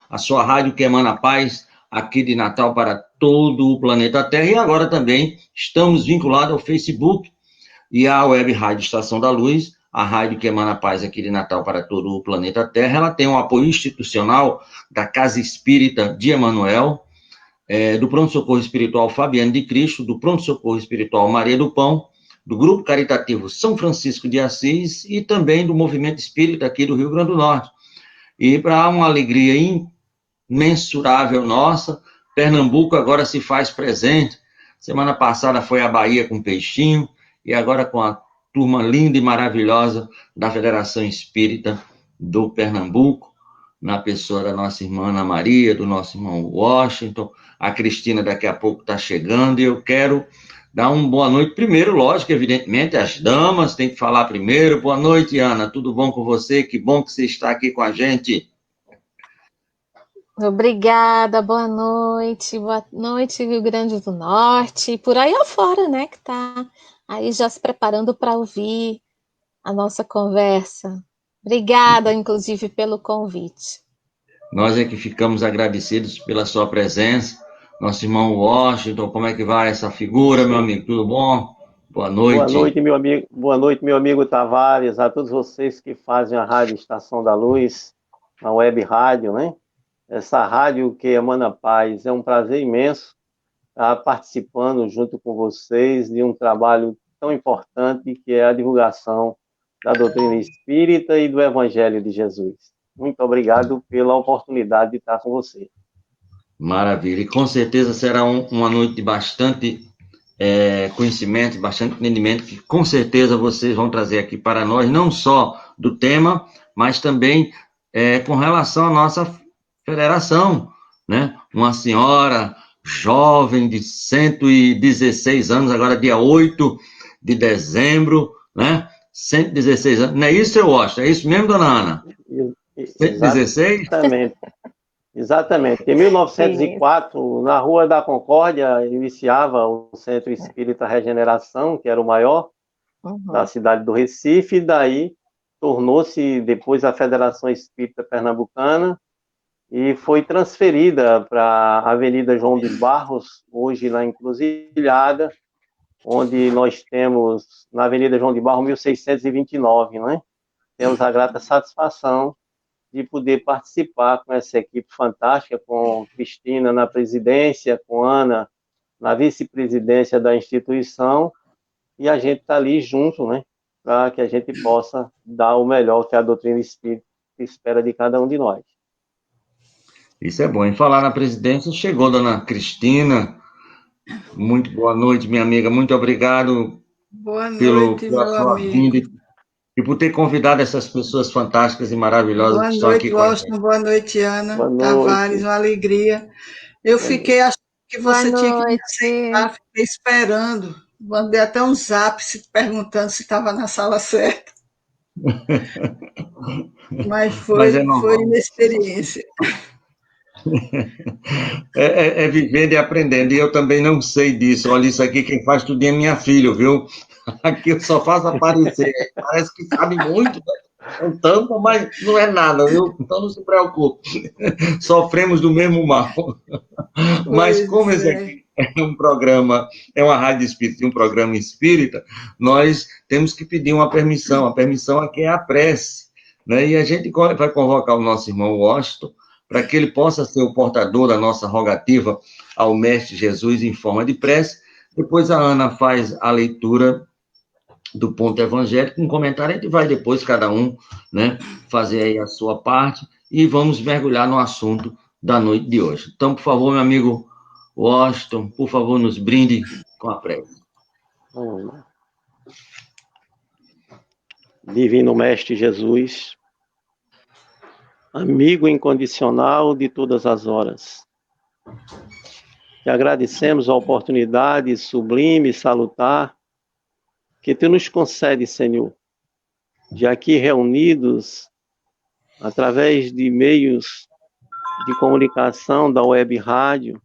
a sua rádio que emana paz aqui de Natal para todo o planeta Terra. E agora também estamos vinculados ao Facebook e à Web Rádio Estação da Luz, a rádio que emana paz aqui de Natal para todo o planeta Terra. Ela tem um apoio institucional da Casa Espírita de Emanuel, do Pronto-Socorro Espiritual Fabiano de Cristo, do Pronto-Socorro Espiritual Maria do Pão, do Grupo Caritativo São Francisco de Assis e também do Movimento Espírita aqui do Rio Grande do Norte. E para uma alegria imensurável nossa, Pernambuco agora se faz presente. Semana passada foi a Bahia com Peixinho, e agora com a turma linda e maravilhosa da Federação Espírita do Pernambuco, na pessoa da nossa irmã Ana Maria, do nosso irmão Washington. A Cristina daqui a pouco está chegando, e eu quero dar uma boa noite primeiro, lógico, evidentemente, as damas têm que falar primeiro. Boa noite, Ana, tudo bom com você? Que bom que você está aqui com a gente. Obrigada, boa noite, Rio Grande do Norte, por aí afora, né, que tá aí já se preparando para ouvir a nossa conversa. Obrigada, inclusive, pelo convite. Nós é que ficamos agradecidos pela sua presença. Nosso irmão Washington, como é que vai essa figura, meu amigo? Tudo bom? Boa noite. Boa noite, meu amigo. Boa noite, meu amigo Tavares, a todos vocês que fazem a Rádio Estação da Luz, a web rádio, né? Essa rádio que emana paz. É um prazer imenso estar participando junto com vocês de um trabalho tão importante que é a divulgação da doutrina espírita e do Evangelho de Jesus. Muito obrigado pela oportunidade de estar com você. Maravilha. E com certeza será uma noite de bastante conhecimento, bastante entendimento, que com certeza vocês vão trazer aqui para nós, não só do tema, mas também com relação à nossa federação, né? Uma senhora jovem de 116 anos, agora dia 8 de dezembro, né? 116 anos. Não é isso, eu acho? É isso mesmo, dona Ana? 116? Exatamente. Exatamente. Em 1904, na Rua da Concórdia, iniciava o Centro Espírita Regeneração, que era o maior da cidade do Recife, e daí tornou-se depois a Federação Espírita Pernambucana e foi transferida para a Avenida João dos Barros, hoje na Encruzilhada, onde nós temos, na Avenida João de Barros, 1629, né? Temos a grata satisfação de poder participar com essa equipe fantástica, com Cristina na presidência, com Ana na vice-presidência da instituição, e a gente está ali junto, né, para que a gente possa dar o melhor que a doutrina espírita espera de cada um de nós. Isso é bom. Em falar na presidência, chegou dona Cristina. Muito boa noite, minha amiga. Muito obrigado pela sua vinda e por ter convidado essas pessoas fantásticas e maravilhosas que estão aqui com a gente. Boa noite, Ana. Boa noite. Tavares, uma alegria. Eu fiquei achando que você tinha que me aceitar, fiquei esperando. Mandei até um zap perguntando se estava na sala certa. Mas foi uma experiência. É vivendo e aprendendo, e eu também não sei disso. Olha, isso aqui quem faz tudo é minha filha, viu? Aqui eu só faço aparecer. Parece que sabe muito, um tanto, mas não é nada, viu? Então não se preocupe. Sofremos do mesmo mal. Mas como esse aqui é um programa, é uma rádio espírita, um programa espírita, nós temos que pedir uma permissão. A permissão aqui é a prece, né? E a gente vai convocar o nosso irmão Washington para que ele possa ser o portador da nossa rogativa ao Mestre Jesus em forma de prece. Depois a Ana faz a leitura do ponto evangélico, um comentário, a gente vai depois, cada um, né, fazer aí a sua parte, e vamos mergulhar no assunto da noite de hoje. Então, por favor, meu amigo Washington, por favor, nos brinde com a prece. Vamos lá. Divino Mestre Jesus, amigo incondicional de todas as horas, te agradecemos a oportunidade sublime e salutar que tu nos concede, Senhor, de aqui reunidos através de meios de comunicação da web rádio,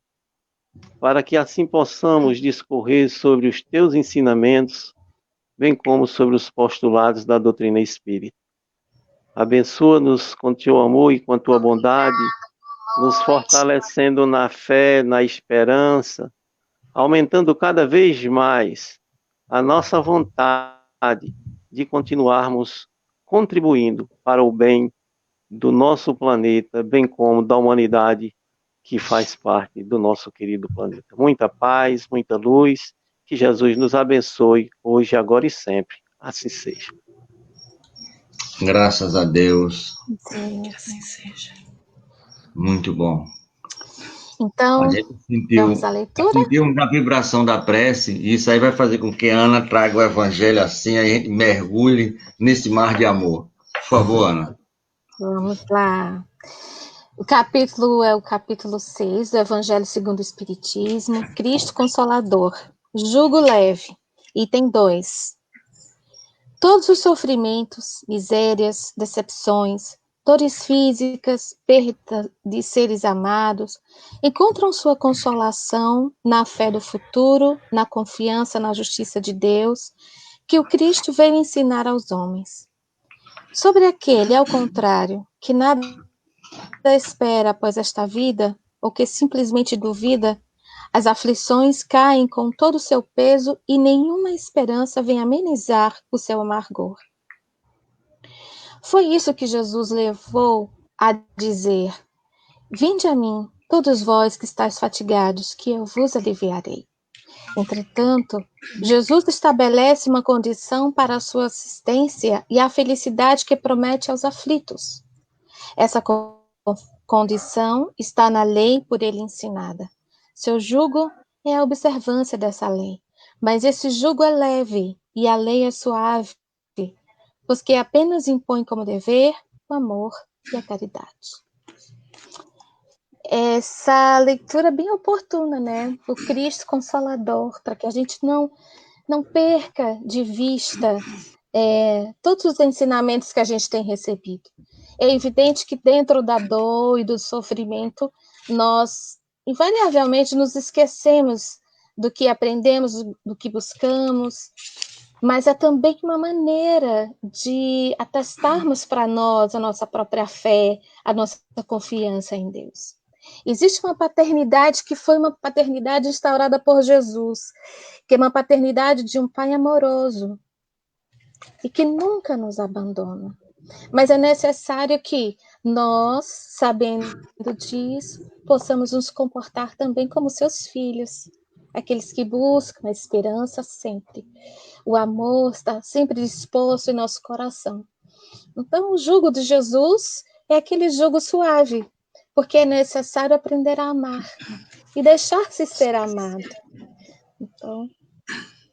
para que assim possamos discorrer sobre os teus ensinamentos, bem como sobre os postulados da doutrina espírita. Abençoa-nos com teu amor e com a tua bondade, nos fortalecendo na fé, na esperança, aumentando cada vez mais a nossa vontade de continuarmos contribuindo para o bem do nosso planeta, bem como da humanidade que faz parte do nosso querido planeta. Muita paz, muita luz, que Jesus nos abençoe hoje, agora e sempre. Assim seja. Graças a Deus. Sim, que assim seja. Muito bom. Então, a gente sentiu a vibração da prece, e isso aí vai fazer com que a Ana traga o evangelho assim, a gente mergulhe nesse mar de amor. Por favor, Ana. Vamos lá. O capítulo é o capítulo 6 do Evangelho segundo o Espiritismo, Cristo Consolador, jugo leve, item 2. Todos os sofrimentos, misérias, decepções, dores físicas, perda de seres amados, encontram sua consolação na fé do futuro, na confiança na justiça de Deus, que o Cristo veio ensinar aos homens. Sobre aquele, ao contrário, que nada espera após esta vida, ou que simplesmente duvida, as aflições caem com todo o seu peso e nenhuma esperança vem amenizar o seu amargor. Foi isso que Jesus levou a dizer: vinde a mim, todos vós que estáis fatigados, que eu vos aliviarei. Entretanto, Jesus estabelece uma condição para a sua assistência e a felicidade que promete aos aflitos. Essa condição está na lei por ele ensinada. Seu jugo é a observância dessa lei, mas esse jugo é leve e a lei é suave, pois que apenas impõe como dever o amor e a caridade. Essa leitura é bem oportuna, né? O Cristo Consolador, para que a gente não perca de vista todos os ensinamentos que a gente tem recebido. É evidente que dentro da dor e do sofrimento, nós invariavelmente nos esquecemos do que aprendemos, do que buscamos, mas é também uma maneira de atestarmos para nós a nossa própria fé, a nossa confiança em Deus. Existe uma paternidade que foi uma paternidade instaurada por Jesus, que é uma paternidade de um pai amoroso e que nunca nos abandona. Mas é necessário que nós, sabendo disso, possamos nos comportar também como seus filhos, aqueles que buscam a esperança sempre. O amor está sempre disposto em nosso coração. Então, o jugo de Jesus é aquele jugo suave, porque é necessário aprender a amar e deixar-se ser amado. Então,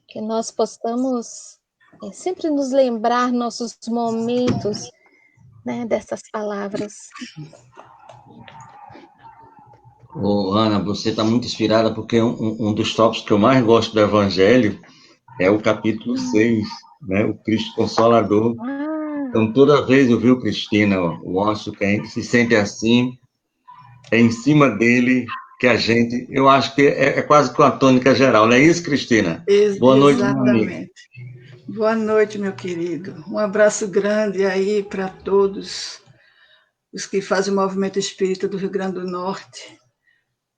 que nós possamos sempre nos lembrar nossos momentos, né, dessas palavras. Ana, você está muito inspirada, porque um dos tópicos que eu mais gosto do Evangelho é o capítulo 6, né? O Cristo Consolador. Então, toda vez eu vi, Cristina, o acho que a gente se sente assim, é em cima dele que a gente... Eu acho que é quase que uma tônica geral, não é isso, Cristina? Boa noite, meu amigo. Boa noite, meu querido. Um abraço grande aí para todos os que fazem o movimento espírita do Rio Grande do Norte.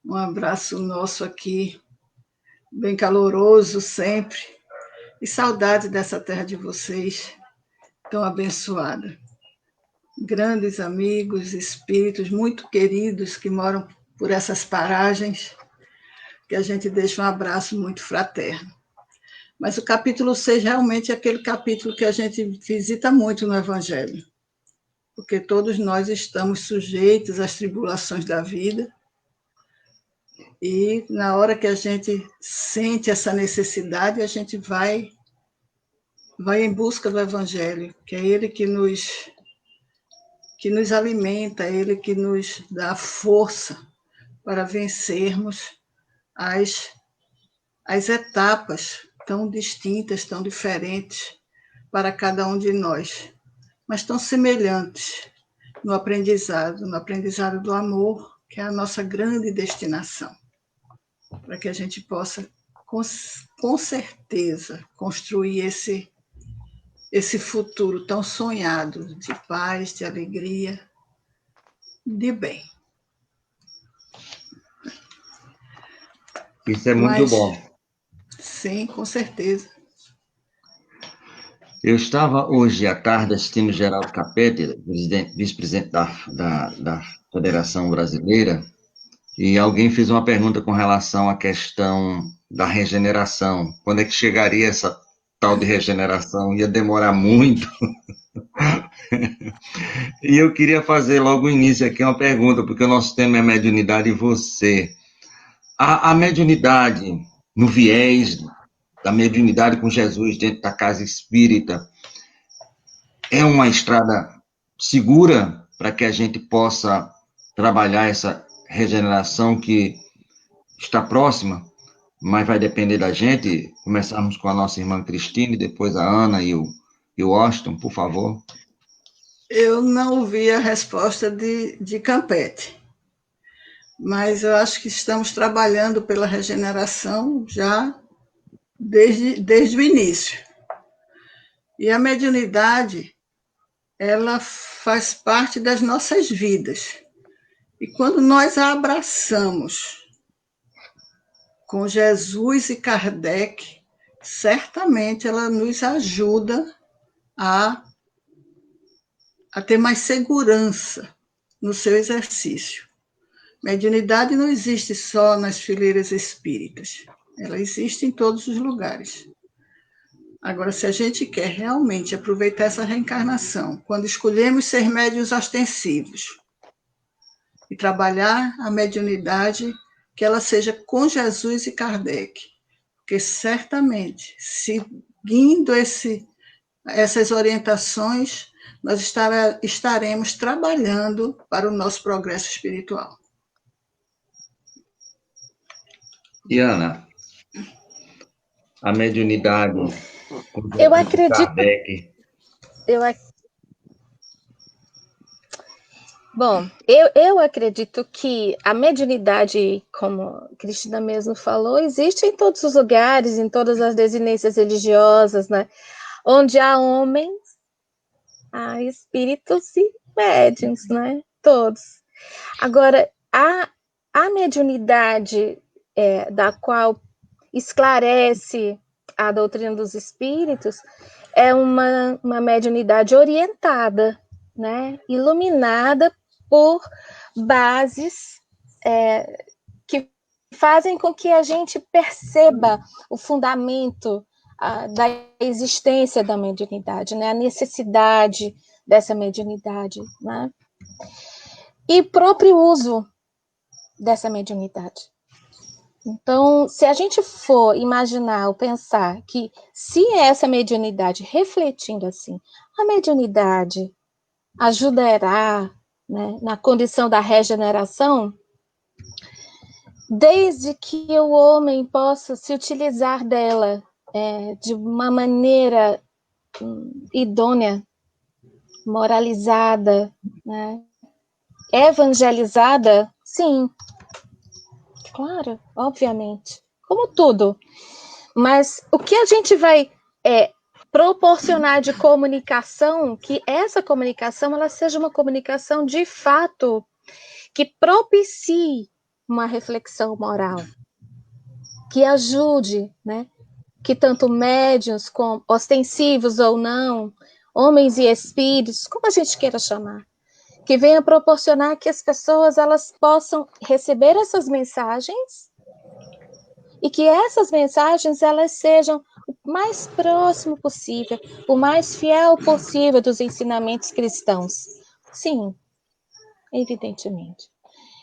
Um abraço nosso aqui, bem caloroso sempre. E saudade dessa terra de vocês, tão abençoada. Grandes amigos, espíritos muito queridos que moram por essas paragens, que a gente deixa um abraço muito fraterno. Mas o capítulo 6 realmente é aquele capítulo que a gente visita muito no Evangelho, porque todos nós estamos sujeitos às tribulações da vida, e na hora que a gente sente essa necessidade, a gente vai em busca do Evangelho, que é ele que nos alimenta, é ele que nos dá força para vencermos as etapas tão distintas, tão diferentes para cada um de nós, mas tão semelhantes no aprendizado do amor, que é a nossa grande destinação, para que a gente possa, com certeza, construir esse futuro tão sonhado de paz, de alegria, de bem. Isso é muito bom. Sim, com certeza. Eu estava hoje à tarde assistindo Geraldo Capete, vice-presidente da Federação Brasileira, e alguém fez uma pergunta com relação à questão da regeneração. Quando é que chegaria essa tal de regeneração? Ia demorar muito. E eu queria fazer logo no início aqui uma pergunta, porque o nosso tema é mediunidade e você. A mediunidade, no viés da mediunidade com Jesus dentro da casa espírita, é uma estrada segura para que a gente possa trabalhar essa regeneração que está próxima, mas vai depender da gente. Começarmos com a nossa irmã Cristine, depois a Ana e o Washington, por favor. Eu não ouvi a resposta de Campete, mas eu acho que estamos trabalhando pela regeneração já desde o início. E a mediunidade, ela faz parte das nossas vidas. E quando nós a abraçamos com Jesus e Kardec, certamente ela nos ajuda a ter mais segurança no seu exercício. Mediunidade não existe só nas fileiras espíritas, ela existe em todos os lugares. Agora, se a gente quer realmente aproveitar essa reencarnação, quando escolhemos ser médiuns ostensivos e trabalhar a mediunidade, que ela seja com Jesus e Kardec, porque certamente, seguindo essas orientações, nós estaremos trabalhando para o nosso progresso espiritual. E Ana, a mediunidade. Eu acredito. Bom, eu acredito que a mediunidade, como a Cristina mesmo falou, existe em todos os lugares, em todas as desinências religiosas, né? Onde há homens, há espíritos e médiuns, né? Todos. Agora, a mediunidade da qual esclarece a doutrina dos espíritos é uma mediunidade orientada, né? Iluminada por bases que fazem com que a gente perceba o fundamento da existência da mediunidade, né? A necessidade dessa mediunidade, né? E próprio uso dessa mediunidade. Então, se a gente for imaginar ou pensar que se essa mediunidade, refletindo assim, a mediunidade ajudará, né, na condição da regeneração, desde que o homem possa se utilizar dela de uma maneira idônea, moralizada, né, evangelizada, sim. Claro, obviamente. Como tudo. Mas o que a gente vai proporcionar de comunicação, que essa comunicação ela seja uma comunicação de fato que propicie uma reflexão moral, que ajude, né? Que tanto médiuns, como ostensivos ou não, homens e espíritos, como a gente queira chamar, que venha proporcionar que as pessoas elas possam receber essas mensagens e que essas mensagens elas sejam o mais próximo possível, o mais fiel possível dos ensinamentos cristãos. Sim, evidentemente.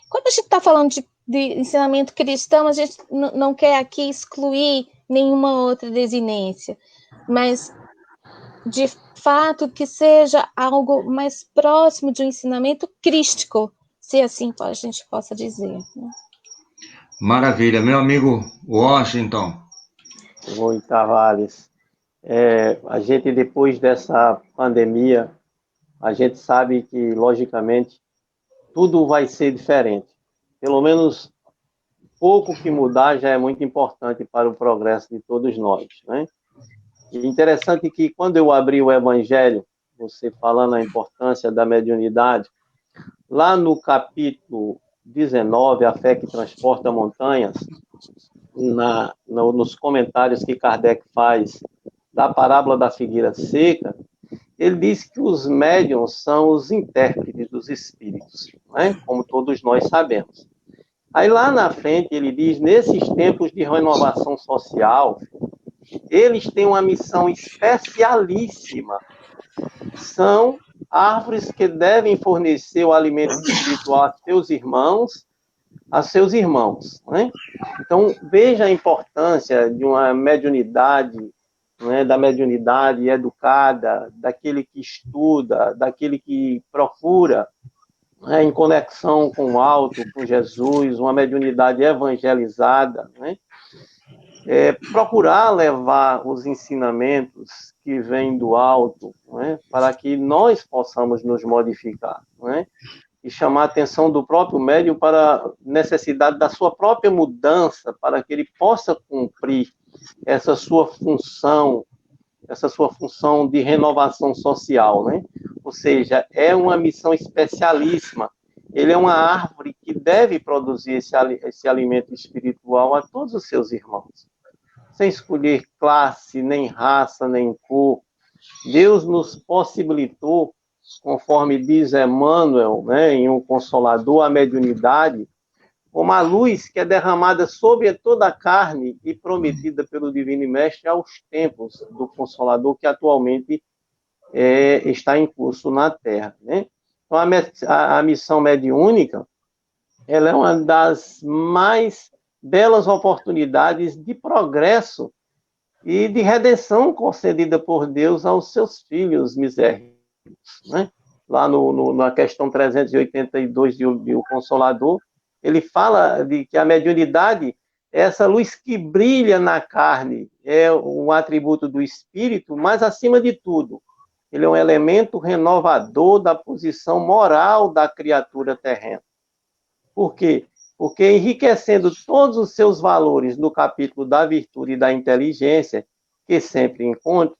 Quando a gente está falando de ensinamento cristão, a gente não quer aqui excluir nenhuma outra desinência, mas de fato que seja algo mais próximo de um ensinamento crístico, se assim a gente possa dizer. Né? Maravilha. Meu amigo Washington. Oi, Tavares. A gente, depois dessa pandemia, a gente sabe que, logicamente, tudo vai ser diferente. Pelo menos pouco que mudar já é muito importante para o progresso de todos nós, né? E interessante que, quando eu abri o Evangelho, você falando a importância da mediunidade, lá no capítulo 19, A Fé que Transporta Montanhas, nos comentários que Kardec faz da parábola da figueira seca, ele diz que os médiuns são os intérpretes dos espíritos, né? Como todos nós sabemos. Aí lá na frente ele diz, nesses tempos de renovação social, eles têm uma missão especialíssima. São árvores que devem fornecer o alimento espiritual a seus irmãos, né? Então, veja a importância de uma mediunidade, né, da mediunidade educada, daquele que estuda, daquele que procura, né, em conexão com o alto, com Jesus, uma mediunidade evangelizada, né? Procurar levar os ensinamentos que vêm do alto, né, para que nós possamos nos modificar, né? E chamar a atenção do próprio médium para a necessidade da sua própria mudança, para que ele possa cumprir essa sua função de renovação social, né? Ou seja, é uma missão especialíssima. Ele é uma árvore que deve produzir esse alimento espiritual a todos os seus irmãos, sem escolher classe, nem raça, nem cor. Deus nos possibilitou, conforme diz Emmanuel, né, em Um Consolador, a mediunidade, como a luz que é derramada sobre toda a carne e prometida pelo Divino Mestre aos tempos do Consolador, que atualmente está em curso na Terra, né? Então, a missão mediúnica, ela é uma das mais belas oportunidades de progresso e de redenção concedida por Deus aos seus filhos misérrimos, né? Lá na questão 382 de O Consolador, ele fala de que a mediunidade é essa luz que brilha na carne, é um atributo do espírito, mas, acima de tudo, ele é um elemento renovador da posição moral da criatura terrena. Por quê? Porque enriquecendo todos os seus valores no capítulo da virtude e da inteligência, que sempre encontre,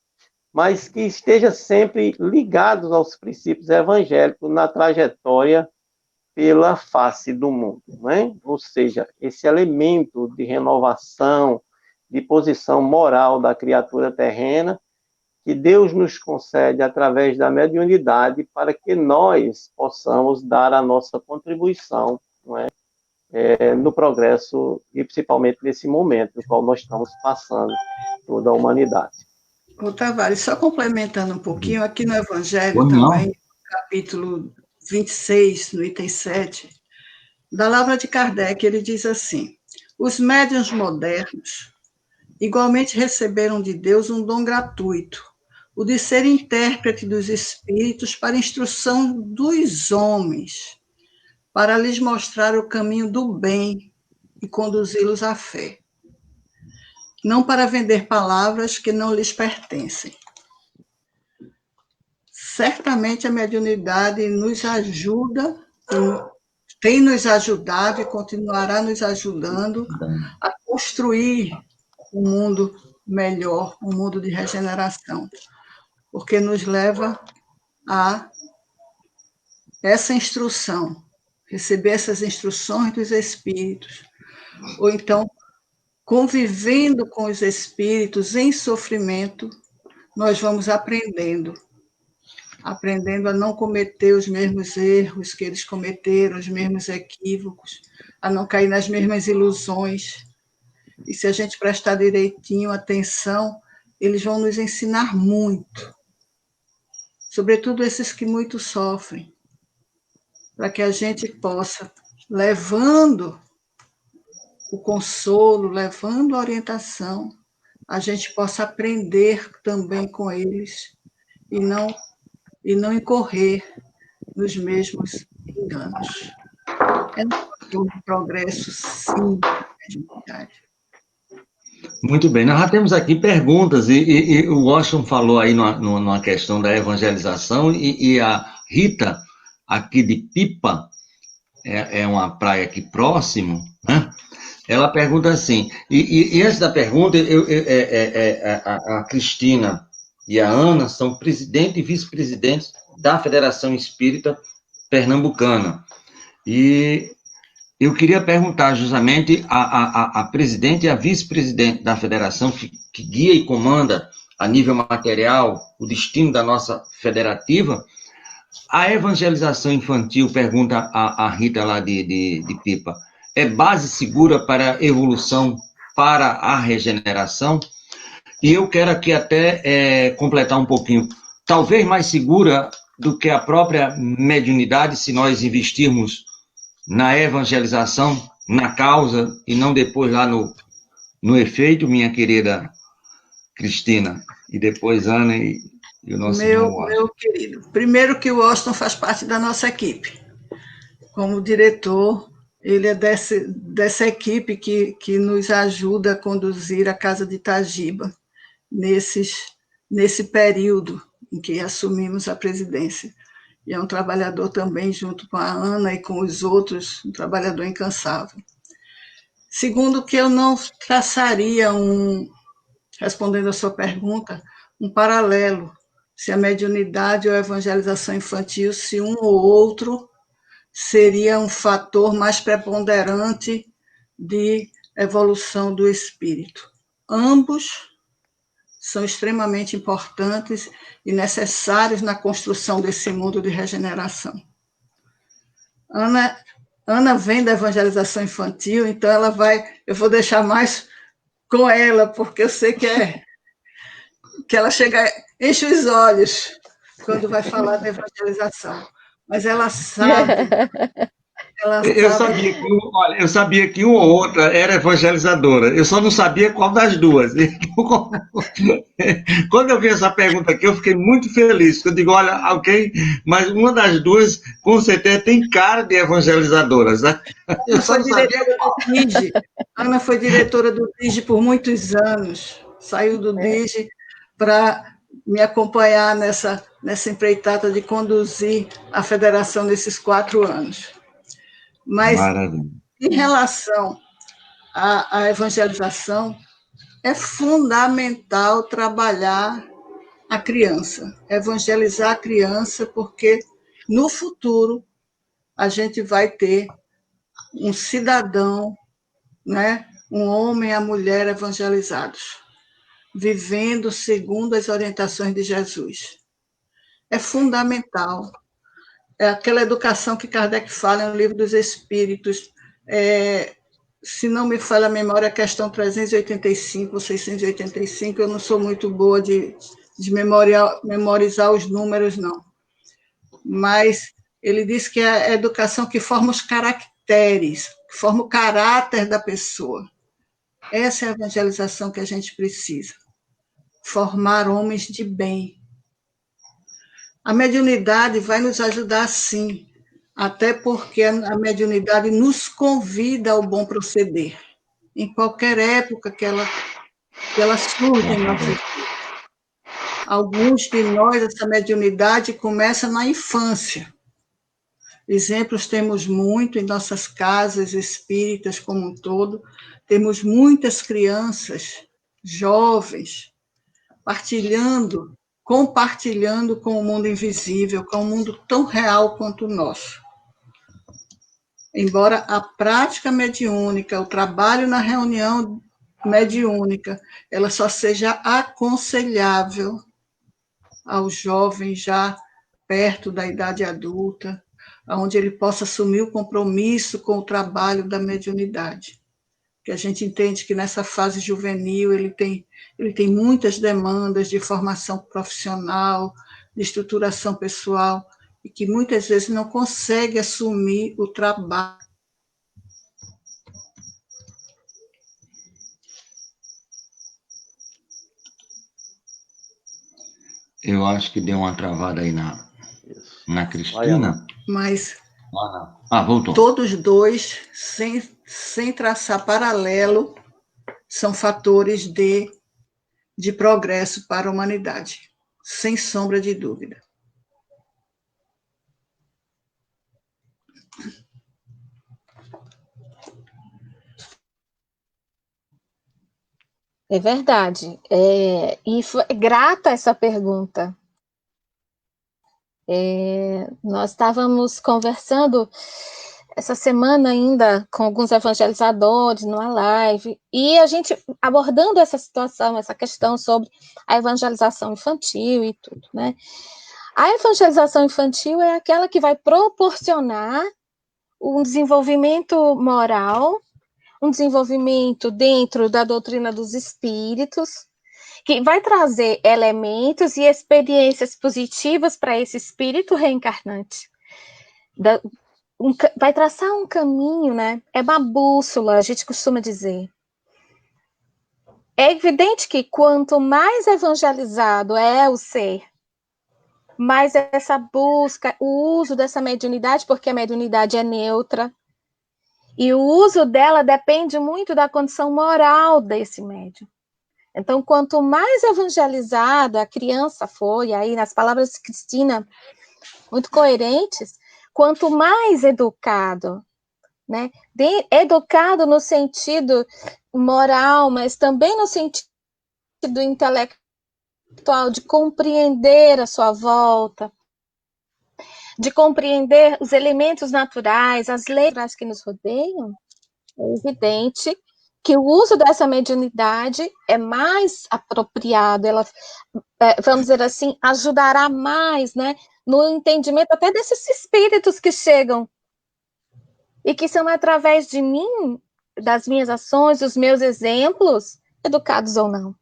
mas que esteja sempre ligados aos princípios evangélicos na trajetória pela face do mundo, né? Ou seja, esse elemento de renovação, de posição moral da criatura terrena, que Deus nos concede através da mediunidade para que nós possamos dar a nossa contribuição, não é? No progresso e principalmente nesse momento no qual nós estamos passando, toda a humanidade. Ô, Tavares, só complementando um pouquinho, aqui no Evangelho também, capítulo 26, no item 7, da Lavra de Kardec, ele diz assim: os médiuns modernos igualmente receberam de Deus um dom gratuito, o de ser intérprete dos espíritos para instrução dos homens, para lhes mostrar o caminho do bem e conduzi-los à fé, não para vender palavras que não lhes pertencem. Certamente a mediunidade nos ajuda, tem nos ajudado e continuará nos ajudando a construir um mundo melhor, um mundo de regeneração, porque nos leva a essa instrução, receber essas instruções dos espíritos, ou então, convivendo com os espíritos em sofrimento, nós vamos aprendendo a não cometer os mesmos erros que eles cometeram, os mesmos equívocos, a não cair nas mesmas ilusões. E se a gente prestar direitinho atenção, eles vão nos ensinar muito, sobretudo esses que muito sofrem, para que a gente possa, levando o consolo, levando a orientação, a gente possa aprender também com eles e não incorrer nos mesmos enganos. É um progresso, sim, Muito bem, nós já temos aqui perguntas, e o Washington falou aí numa questão da evangelização, e a Rita, aqui de Pipa, é uma praia aqui próximo, né? Ela pergunta assim, e antes da pergunta, a Cristina e a Ana são presidente e vice-presidentes da Federação Espírita Pernambucana. E eu queria perguntar justamente a presidente e a vice-presidente da federação, que guia e comanda a nível material o destino da nossa federativa, a evangelização infantil, pergunta a Rita lá de Pipa, é base segura para a evolução, para a regeneração? E eu quero aqui até completar um pouquinho, talvez mais segura do que a própria mediunidade, se nós investirmos na evangelização, na causa, e não depois lá no efeito, minha querida Cristina, e depois Ana e o nosso irmão Meu querido, primeiro que o Washington faz parte da nossa equipe. Como diretor, ele é dessa equipe que nos ajuda a conduzir a Casa de Itagiba nesse período em que assumimos a presidência. E é um trabalhador também, junto com a Ana e com os outros, um trabalhador incansável. Segundo, que eu não traçaria, respondendo a sua pergunta, um paralelo, se a mediunidade ou a evangelização infantil, se um ou outro seria um fator mais preponderante de evolução do espírito. Ambos são extremamente importantes e necessários na construção desse mundo de regeneração. Ana vem da evangelização infantil, então eu vou deixar mais com ela, porque eu sei que ela enche os olhos quando vai falar da evangelização. Mas ela sabe. Eu sabia que uma ou outra era evangelizadora, eu só não sabia qual das duas. Quando eu vi essa pergunta aqui, eu fiquei muito feliz, porque eu digo, olha, ok, mas uma das duas, com certeza, tem cara de evangelizadoras, né? Eu só não sabia qual. Ana foi diretora do DIGE por muitos anos, saiu do DIGE para me acompanhar nessa empreitada de conduzir a federação nesses 4 anos. Mas, maravilha. Em relação à evangelização, é fundamental trabalhar a criança, evangelizar a criança, porque no futuro a gente vai ter um cidadão, né, um homem e a mulher evangelizados, vivendo segundo as orientações de Jesus. É fundamental. É aquela educação que Kardec fala no Livro dos Espíritos, se não me falha a memória, a questão 385 ou 685, eu não sou muito boa de memorizar os números, não. Mas ele diz que é a educação que forma os caracteres, que forma o caráter da pessoa. Essa é a evangelização que a gente precisa. Formar homens de bem. A mediunidade vai nos ajudar, sim, até porque a mediunidade nos convida ao bom proceder, em qualquer época que ela surge em nossa vida. Alguns de nós, essa mediunidade começa na infância. Exemplos temos muito em nossas casas espíritas como um todo, temos muitas crianças, jovens, compartilhando com o mundo invisível, com um mundo tão real quanto o nosso. Embora a prática mediúnica, o trabalho na reunião mediúnica, ela só seja aconselhável ao jovem já perto da idade adulta, onde ele possa assumir o compromisso com o trabalho da mediunidade. Que a gente entende que nessa fase juvenil ele tem muitas demandas de formação profissional, de estruturação pessoal, e que muitas vezes não consegue assumir o trabalho. Eu acho que deu uma travada aí na Cristina. Mas voltou. Todos dois, sem traçar paralelo, são fatores de progresso para a humanidade, sem sombra de dúvida. É verdade. E foi grata essa pergunta. Nós estávamos conversando essa semana ainda com alguns evangelizadores numa live, e a gente abordando essa situação, essa questão sobre a evangelização infantil e tudo, né? A evangelização infantil é aquela que vai proporcionar um desenvolvimento moral, um desenvolvimento dentro da doutrina dos espíritos, que vai trazer elementos e experiências positivas para esse espírito reencarnante. Vai traçar um caminho, né? É uma bússola, a gente costuma dizer. É evidente que quanto mais evangelizado é o ser, mais essa busca, o uso dessa mediunidade, porque a mediunidade é neutra, e o uso dela depende muito da condição moral desse médium. Então, quanto mais evangelizada a criança for, e aí nas palavras de Cristina, muito coerentes, quanto mais educado, né? Educado no sentido moral, mas também no sentido intelectual, de compreender a sua volta, de compreender os elementos naturais, as leis que nos rodeiam, é evidente que o uso dessa mediunidade é mais apropriado, ela, vamos dizer assim, ajudará mais, né, no entendimento até desses espíritos que chegam e que são através de mim, das minhas ações, dos meus exemplos, educados ou não.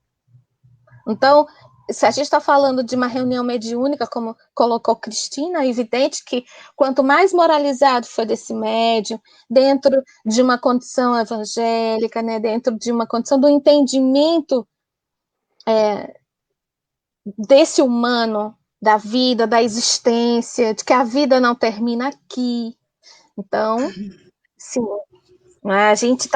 Então, se a gente está falando de uma reunião mediúnica, como colocou Cristina, é evidente que quanto mais moralizado for desse médium, dentro de uma condição evangélica, né, dentro de uma condição do entendimento desse humano, da vida, da existência, de que a vida não termina aqui. Então, sim, a gente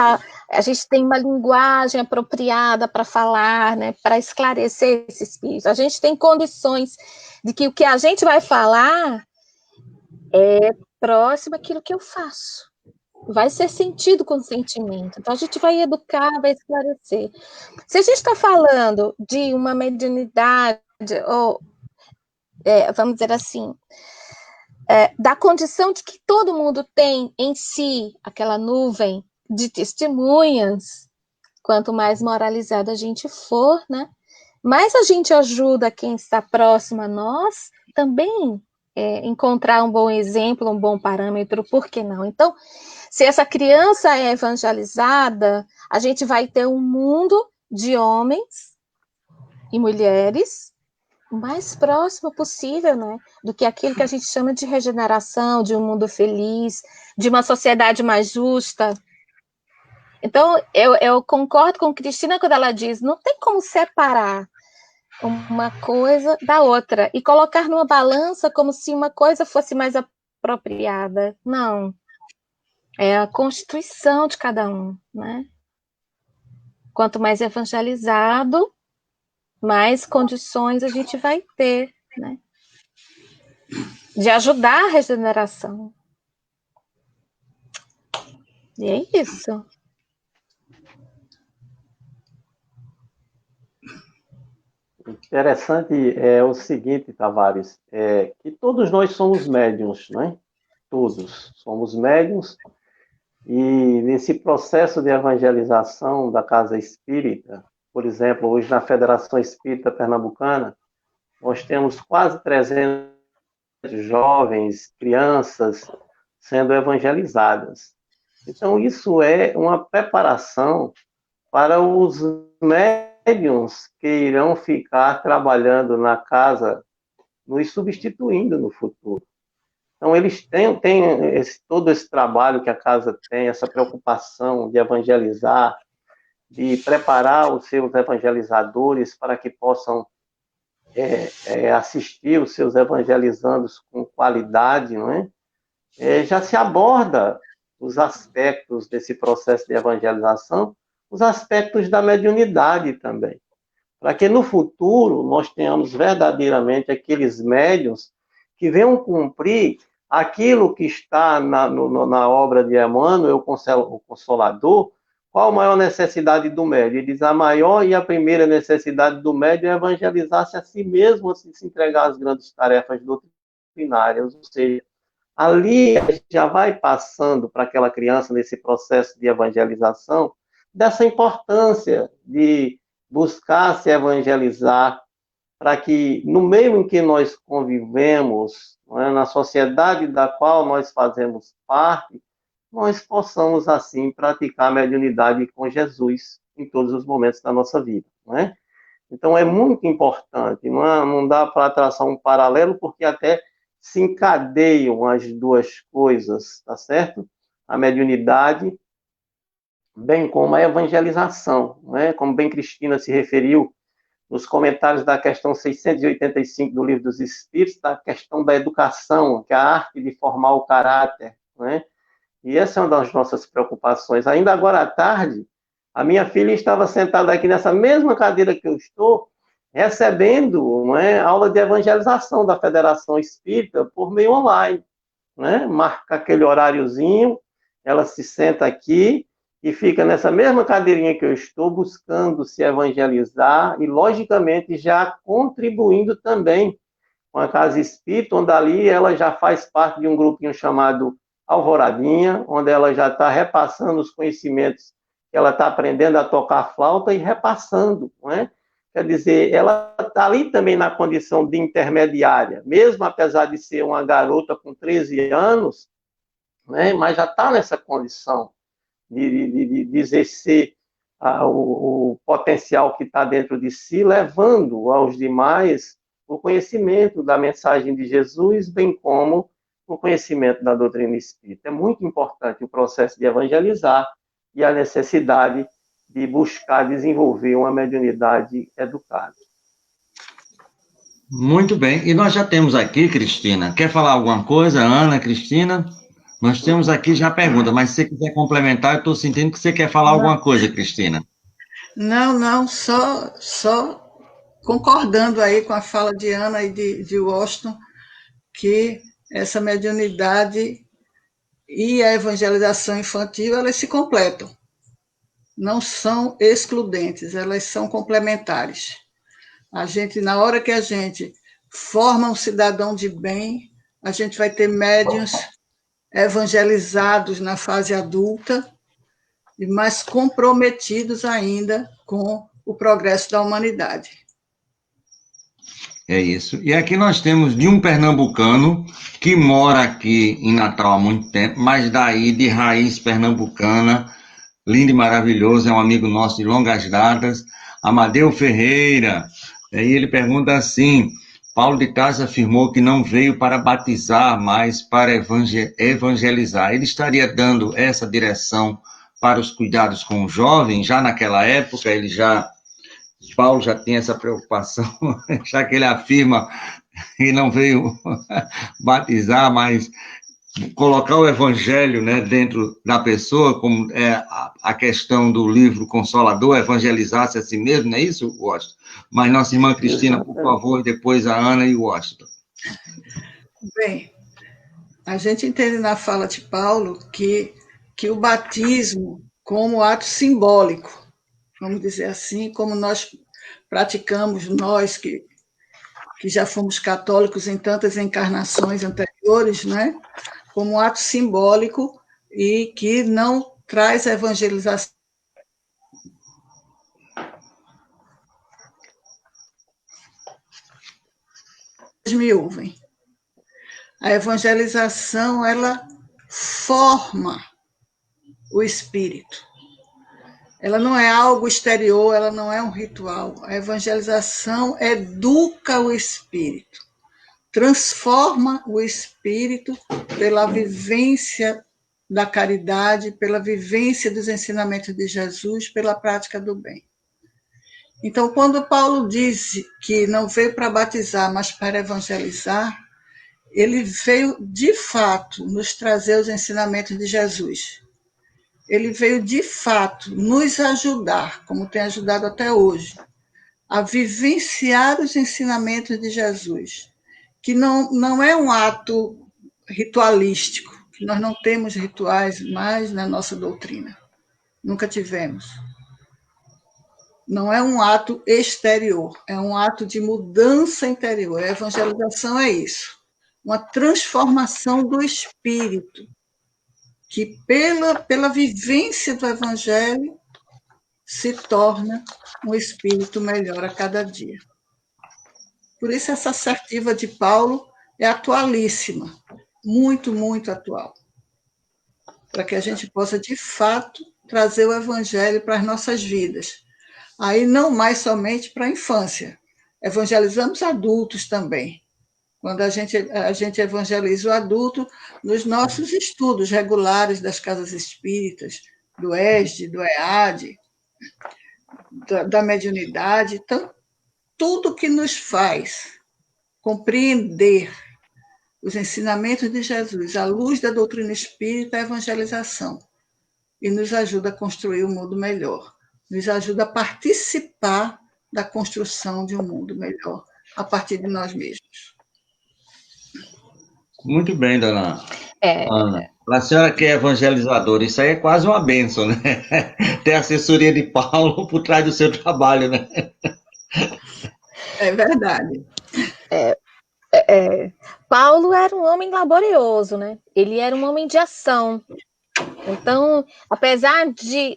tem uma linguagem apropriada para falar, né, para esclarecer esse espírito. A gente tem condições de que o que a gente vai falar é próximo àquilo que eu faço. Vai ser sentido com sentimento. Então, a gente vai educar, vai esclarecer. Se a gente está falando de uma mediunidade, ou, vamos dizer assim, da condição de que todo mundo tem em si aquela nuvem de testemunhas, quanto mais moralizada a gente for, né, mais a gente ajuda quem está próximo a nós também encontrar um bom exemplo, um bom parâmetro, por que não? Então, se essa criança é evangelizada, a gente vai ter um mundo de homens e mulheres o mais próximo possível, né, do que aquilo que a gente chama de regeneração, de um mundo feliz, de uma sociedade mais justa. Então, eu concordo com Cristina quando ela diz, não tem como separar uma coisa da outra e colocar numa balança como se uma coisa fosse mais apropriada. Não. É a constituição de cada um, né? Quanto mais evangelizado, mais condições a gente vai ter, né, de ajudar a regeneração. E é isso. Interessante é o seguinte, Tavares, que todos nós somos médiuns, né? Todos somos médiuns, e nesse processo de evangelização da Casa Espírita, por exemplo, hoje na Federação Espírita Pernambucana, nós temos quase 300 jovens, crianças sendo evangelizadas. Então, isso é uma preparação para os médiuns que irão ficar trabalhando na casa, nos substituindo no futuro. Então, eles têm todo esse trabalho que a casa tem, essa preocupação de evangelizar, de preparar os seus evangelizadores para que possam assistir os seus evangelizandos com qualidade, não é? Já se aborda os aspectos desse processo de evangelização, os aspectos da mediunidade também, para que no futuro nós tenhamos verdadeiramente aqueles médiuns que venham cumprir aquilo que está na obra de Emmanuel, o Consolador. Qual a maior necessidade do médium? Ele diz, a maior e a primeira necessidade do médium é evangelizar-se a si mesmo, assim, se entregar às grandes tarefas doutrinárias, ou seja, ali a gente já vai passando para aquela criança nesse processo de evangelização, dessa importância de buscar se evangelizar, para que no meio em que nós convivemos, na sociedade da qual nós fazemos parte, nós possamos, assim, praticar a mediunidade com Jesus em todos os momentos da nossa vida, não é? Então, é muito importante, não dá para traçar um paralelo, porque até se encadeiam as duas coisas, tá certo? A mediunidade, bem como a evangelização, não é? Como bem Cristina se referiu nos comentários da questão 685 do Livro dos Espíritos, da questão da educação, que é a arte de formar o caráter, não é? E essa é uma das nossas preocupações. Ainda agora à tarde, a minha filha estava sentada aqui nessa mesma cadeira que eu estou, recebendo, não é, aula de evangelização da Federação Espírita por meio online, né? Marca aquele horáriozinho, ela se senta aqui e fica nessa mesma cadeirinha que eu estou, buscando se evangelizar e, logicamente, já contribuindo também com a Casa Espírita, onde ali ela já faz parte de um grupinho chamado Alvoradinha, onde ela já está repassando os conhecimentos que ela está aprendendo a tocar flauta e repassando, não é? Quer dizer, ela está ali também na condição de intermediária, mesmo apesar de ser uma garota com 13 anos, né, mas já está nessa condição de exercer o potencial que está dentro de si, levando aos demais o conhecimento da mensagem de Jesus, bem como o conhecimento da doutrina espírita. É muito importante o processo de evangelizar e a necessidade de buscar desenvolver uma mediunidade educada. Muito bem. E nós já temos aqui, Cristina, quer falar alguma coisa, Ana, Cristina? Nós temos aqui já pergunta, mas se você quiser complementar, eu estou sentindo que você quer falar alguma coisa, Cristina. Não, só concordando aí com a fala de Ana e de Washington, que essa mediunidade e a evangelização infantil, elas se completam. Não são excludentes, elas são complementares. A gente, na hora que a gente forma um cidadão de bem, a gente vai ter médiuns evangelizados na fase adulta e mais comprometidos ainda com o progresso da humanidade. É isso. E aqui nós temos de um pernambucano que mora aqui em Natal há muito tempo, mas daí de raiz pernambucana, lindo e maravilhoso, é um amigo nosso de longas datas, Amadeu Ferreira. Aí ele pergunta assim: Paulo de Tarso afirmou que não veio para batizar, mas para evangelizar. Ele estaria dando essa direção para os cuidados com o jovem? Já naquela época, Paulo já tem essa preocupação, já que ele afirma que não veio batizar, mas colocar o evangelho, né, dentro da pessoa, como é a questão do livro Consolador, evangelizar-se a si mesmo, não é isso, Washington? Mas nossa irmã Cristina, por favor, e depois a Ana e o Washington. Bem, a gente entende na fala de Paulo que o batismo como ato simbólico, vamos dizer assim, como nós praticamos, nós que já fomos católicos em tantas encarnações anteriores, né? Como um ato simbólico e que não traz a evangelização. Me ouvem. A evangelização, ela forma o espírito. Ela não é algo exterior, ela não é um ritual. A evangelização educa o espírito, transforma o espírito pela vivência da caridade, pela vivência dos ensinamentos de Jesus, pela prática do bem. Então, quando Paulo diz que não veio para batizar, mas para evangelizar, ele veio, de fato, nos trazer os ensinamentos de Jesus. Ele veio, de fato, nos ajudar, como tem ajudado até hoje, a vivenciar os ensinamentos de Jesus, que não é um ato ritualístico, que nós não temos rituais mais na nossa doutrina. Nunca tivemos. Não é um ato exterior, é um ato de mudança interior. A evangelização é isso. uma transformação do espírito, que pela vivência do Evangelho se torna um espírito melhor a cada dia. Por isso, essa assertiva de Paulo é atualíssima, muito, muito atual, para que a gente possa, de fato, trazer o Evangelho para as nossas vidas. Aí, não mais somente para a infância. Evangelizamos adultos também. Quando a gente evangeliza o adulto nos nossos estudos regulares das casas espíritas, do ESD, do EAD, da mediunidade, então, tudo que nos faz compreender os ensinamentos de Jesus à luz da doutrina espírita é a evangelização, e nos ajuda a construir um mundo melhor, nos ajuda a participar da construção de um mundo melhor a partir de nós mesmos. Muito bem, dona Ana. A senhora que é evangelizadora, isso aí é quase uma bênção, né? Ter a assessoria de Paulo por trás do seu trabalho, né? É verdade. Paulo era um homem laborioso, né? Ele era um homem de ação. Então, apesar de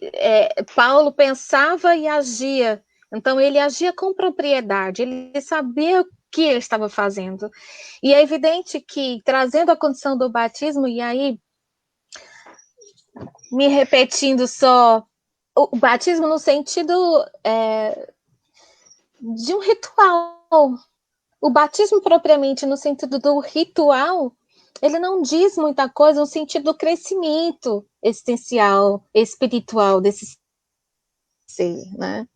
Paulo pensava e agia, então ele agia com propriedade, ele sabia o que ele estava fazendo. E é evidente que, trazendo a condição do batismo, e aí, me repetindo só, o batismo no sentido de um ritual. O batismo propriamente no sentido do ritual, ele não diz muita coisa no sentido do crescimento existencial, espiritual desse ser, né?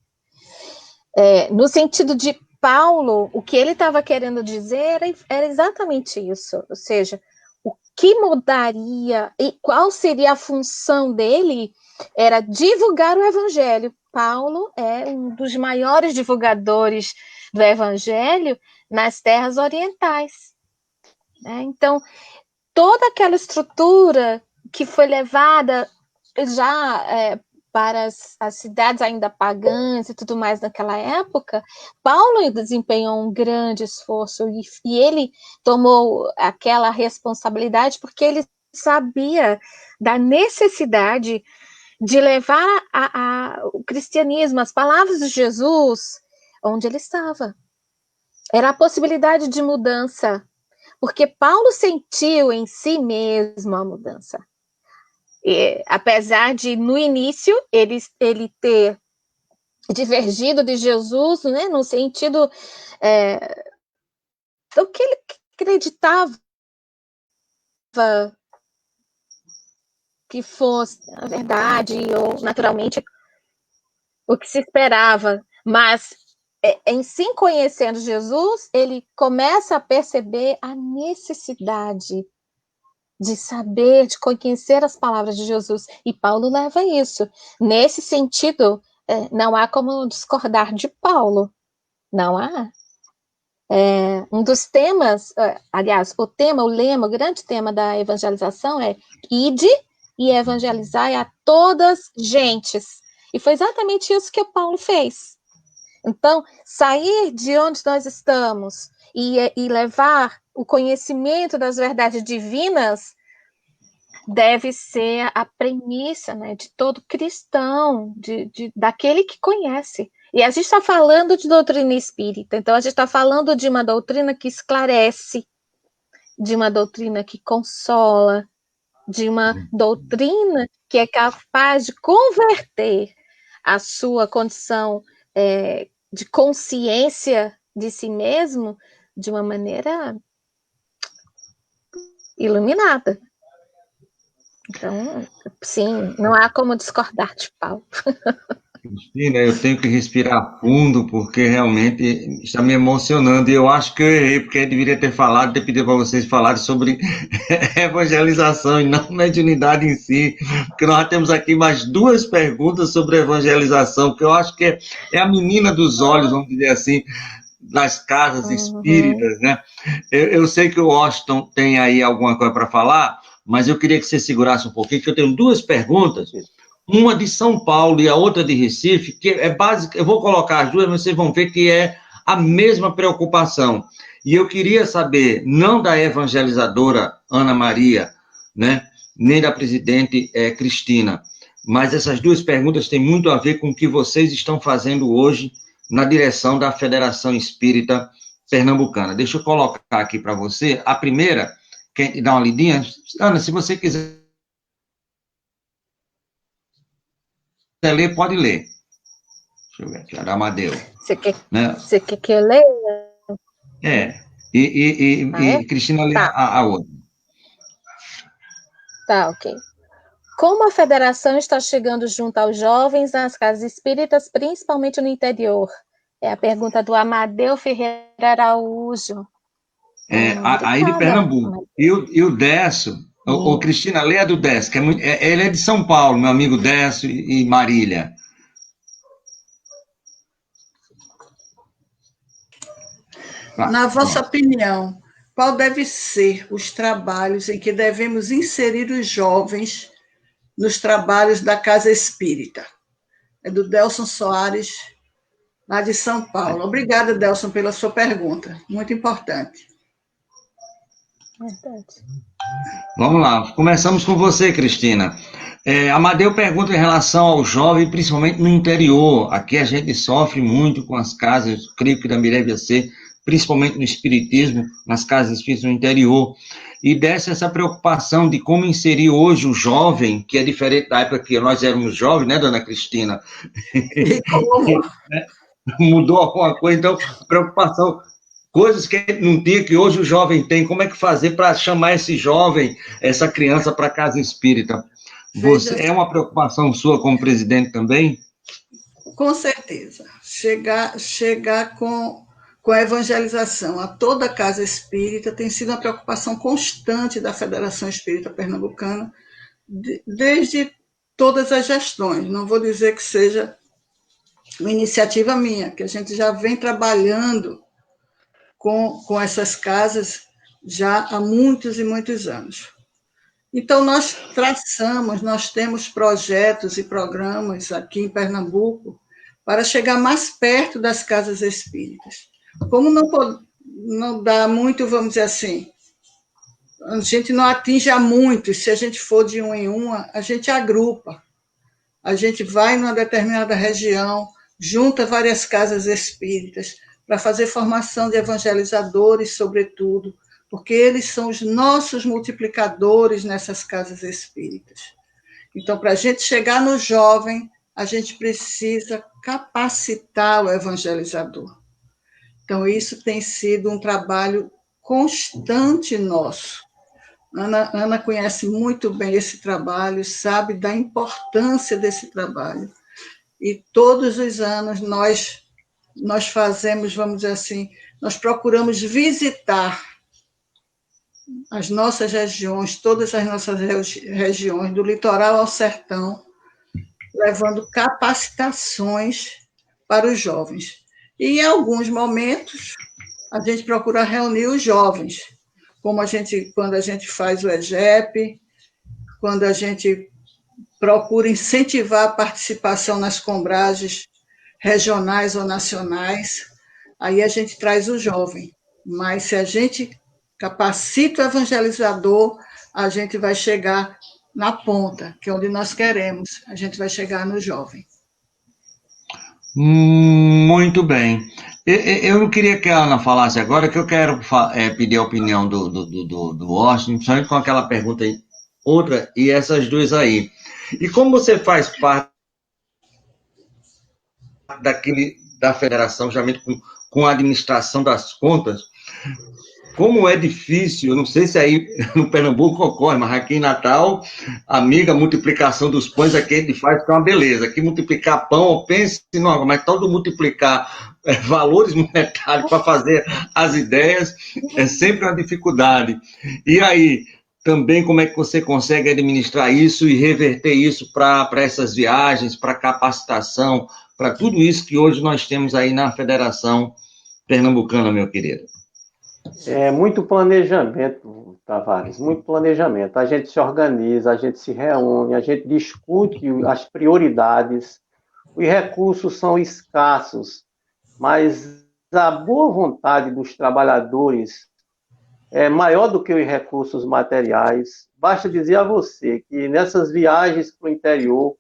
No sentido de Paulo, o que ele estava querendo dizer era exatamente isso, ou seja, o que mudaria e qual seria a função dele era divulgar o evangelho. Paulo é um dos maiores divulgadores do evangelho nas terras orientais, né? Então, toda aquela estrutura que foi levada já para as cidades ainda pagãs e tudo mais naquela época, Paulo desempenhou um grande esforço e ele tomou aquela responsabilidade porque ele sabia da necessidade de levar o cristianismo, as palavras de Jesus, onde ele estava. Era a possibilidade de mudança, porque Paulo sentiu em si mesmo a mudança. E, apesar de, no início, ele ter divergido de Jesus, né, no sentido do que ele acreditava que fosse a verdade, ou naturalmente o que se esperava, mas em si conhecendo Jesus, ele começa a perceber a necessidade de saber, de conhecer as palavras de Jesus, e Paulo leva isso. Nesse sentido, não há como discordar de Paulo, não há. Um dos temas, aliás, o lema, o grande tema da evangelização é ide e evangelizai a todas gentes, e foi exatamente isso que o Paulo fez. Então, sair de onde nós estamos e levar o conhecimento das verdades divinas deve ser a premissa, né, de todo cristão, daquele que conhece. E a gente está falando de doutrina espírita, então a gente está falando de uma doutrina que esclarece, de uma doutrina que consola, de uma doutrina que é capaz de converter a sua condição de consciência de si mesmo de uma maneira iluminada. Então, sim, não há como discordar de Paulo. Cristina, eu tenho que respirar fundo, porque realmente está me emocionando, e eu acho que eu errei, porque eu deveria ter pedido para vocês falarem sobre evangelização e não mediunidade em si, porque nós temos aqui mais 2 perguntas sobre evangelização, que eu acho que é a menina dos olhos, vamos dizer assim, das casas espíritas, né? Eu sei que o Washington tem aí alguma coisa para falar, mas eu queria que você segurasse um pouquinho, que eu tenho 2 perguntas, uma de São Paulo e a outra de Recife, que é básica. Eu vou colocar as 2, mas vocês vão ver que é a mesma preocupação. E eu queria saber, não da evangelizadora Ana Maria, né, nem da presidente Cristina, mas essas duas perguntas têm muito a ver com o que vocês estão fazendo hoje na direção da Federação Espírita Pernambucana. Deixa eu colocar aqui para você. A primeira, quer dar uma lidinha? Ana, se você quiser ler, pode ler. Deixa eu ver aqui, Amadeu. Você quer, né? Você quer que eu leia? E Cristina lê a outra. Tá, ok. Como a federação está chegando junto aos jovens nas casas espíritas, principalmente no interior? É a pergunta do Amadeu Ferreira Araújo. Aí de Pernambuco. E o Décio, o Cristina, lê a do Décio, que é muito, ele é de São Paulo, meu amigo Décio e Marília. Na vossa opinião, qual deve ser os trabalhos em que devemos inserir os jovens nos trabalhos da Casa Espírita? É do Delson Soares, lá de São Paulo. Obrigada, Delson, pela sua pergunta. Muito importante. Vamos lá, começamos com você, Cristina. Amadeu pergunta em relação ao jovem, principalmente no interior. Aqui a gente sofre muito com as casas, creio que também deve ser, principalmente no espiritismo, nas casas espíritas no interior. E dessa essa preocupação de como inserir hoje o jovem, que é diferente da época que nós éramos jovens, né, dona Cristina? Mudou alguma coisa, então, preocupação, coisas que não tinha, que hoje o jovem tem, como é que fazer para chamar esse jovem, essa criança para a casa espírita? É uma preocupação sua como presidente também? Com certeza. Chegar com a evangelização a toda a casa espírita tem sido uma preocupação constante da Federação Espírita Pernambucana, desde todas as gestões. Não vou dizer que seja uma iniciativa minha, que a gente já vem trabalhando com essas casas já há muitos e muitos anos. Então, nós temos projetos e programas aqui em Pernambuco para chegar mais perto das casas espíritas. Como não dá muito, vamos dizer assim, a gente não atinge a muitos, se a gente for de uma em uma, a gente agrupa. A gente vai numa determinada região, junta várias casas espíritas para fazer formação de evangelizadores, sobretudo, porque eles são os nossos multiplicadores nessas casas espíritas. Então, para a gente chegar no jovem, a gente precisa capacitar o evangelizador. Então, isso tem sido um trabalho constante nosso. Ana conhece muito bem esse trabalho, sabe da importância desse trabalho. E todos os anos nós fazemos, vamos dizer assim, nós procuramos visitar as nossas regiões, todas as nossas regiões, do litoral ao sertão, levando capacitações para os jovens. E, em alguns momentos, a gente procura reunir os jovens, como quando a gente faz o EGEP, quando a gente procura incentivar a participação nas combragens regionais ou nacionais, aí a gente traz o jovem. Mas se a gente capacita o evangelizador, a gente vai chegar na ponta, que é onde nós queremos, a gente vai chegar no jovem. Muito bem. Eu não queria que a Ana falasse agora, que eu quero pedir a opinião do Washington, principalmente com aquela pergunta aí, outra, e essas duas aí. E como você faz parte da federação, geralmente com a administração das contas, como é difícil, eu não sei se aí no Pernambuco ocorre, mas aqui em Natal, amiga, multiplicação dos pães aqui a gente faz com uma beleza. Aqui multiplicar pão, pense, não, mas todo multiplicar valores monetários para fazer as ideias é sempre uma dificuldade. E aí, também como é que você consegue administrar isso e reverter isso para essas viagens, para capacitação, para tudo isso que hoje nós temos aí na Federação Pernambucana, meu querido? É muito planejamento, Tavares, muito planejamento. A gente se organiza, a gente se reúne, a gente discute as prioridades. Os recursos são escassos, mas a boa vontade dos trabalhadores é maior do que os recursos materiais. Basta dizer a você que nessas viagens para o interior,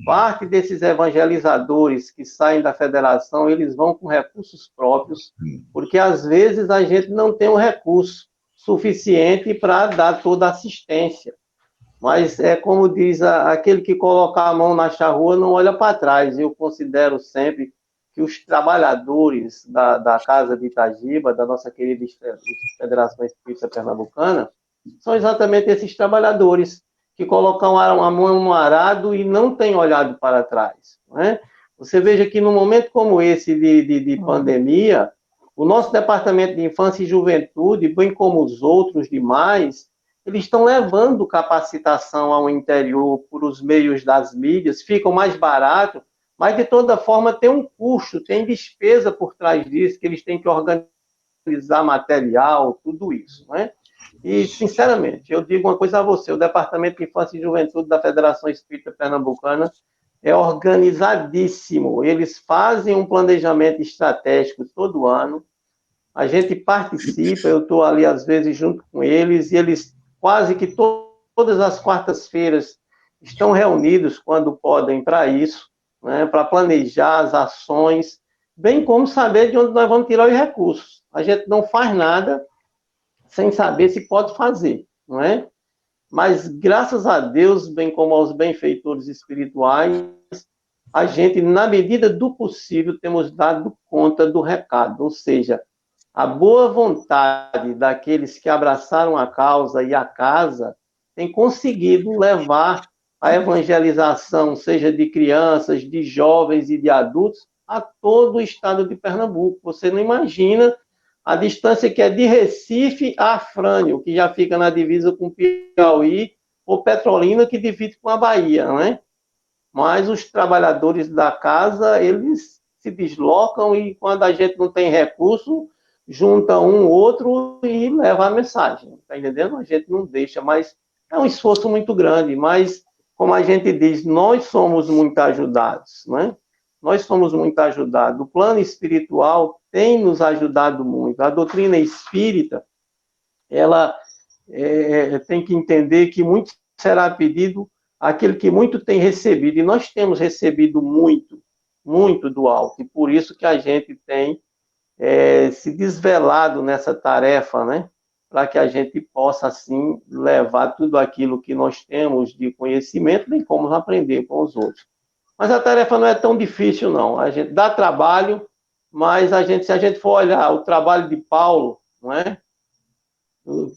parte desses evangelizadores que saem da federação, eles vão com recursos próprios, porque às vezes a gente não tem um recurso suficiente para dar toda a assistência. Mas é como diz aquele que coloca a mão na charrua não olha para trás. Eu considero sempre que os trabalhadores da Casa de Itagiba, da nossa querida Federação Espírita Pernambucana, são exatamente esses trabalhadores que colocam a mão no arado e não têm olhado para trás. Não é? Você veja que num momento como esse de pandemia, o nosso Departamento de Infância e Juventude, bem como os outros demais, eles estão levando capacitação ao interior por os meios das mídias, ficam mais barato, mas de toda forma tem um custo, tem despesa por trás disso, que eles têm que organizar material, tudo isso, não é? E, sinceramente, eu digo uma coisa a você, o Departamento de Infância e Juventude da Federação Espírita Pernambucana é organizadíssimo, eles fazem um planejamento estratégico todo ano, a gente participa, eu estou ali às vezes junto com eles, e eles quase que todas as quartas-feiras estão reunidos quando podem para isso, né, para planejar as ações, bem como saber de onde nós vamos tirar os recursos. A gente não faz nada sem saber se pode fazer, não é? Mas, graças a Deus, bem como aos benfeitores espirituais, a gente, na medida do possível, temos dado conta do recado, ou seja, a boa vontade daqueles que abraçaram a causa e a casa tem conseguido levar a evangelização, seja de crianças, de jovens e de adultos, a todo o estado de Pernambuco. Você não imagina a distância que é de Recife a Afrânio, que já fica na divisa com Piauí, ou Petrolina, que divide com a Bahia, não é? Mas os trabalhadores da casa, eles se deslocam e quando a gente não tem recurso, junta um outro e leva a mensagem, tá entendendo? A gente não deixa, mas é um esforço muito grande, mas, como a gente diz, nós somos muito ajudados, né? Nós somos muito ajudados. O plano espiritual tem nos ajudado muito. A doutrina espírita, ela tem que entender que muito será pedido àquele que muito tem recebido, e nós temos recebido muito, muito do alto, e por isso que a gente tem se desvelado nessa tarefa, né? Para que a gente possa, assim, levar tudo aquilo que nós temos de conhecimento, bem como aprender com os outros. Mas a tarefa não é tão difícil, não. A gente dá trabalho, mas se a gente for olhar o trabalho de Paulo, não é?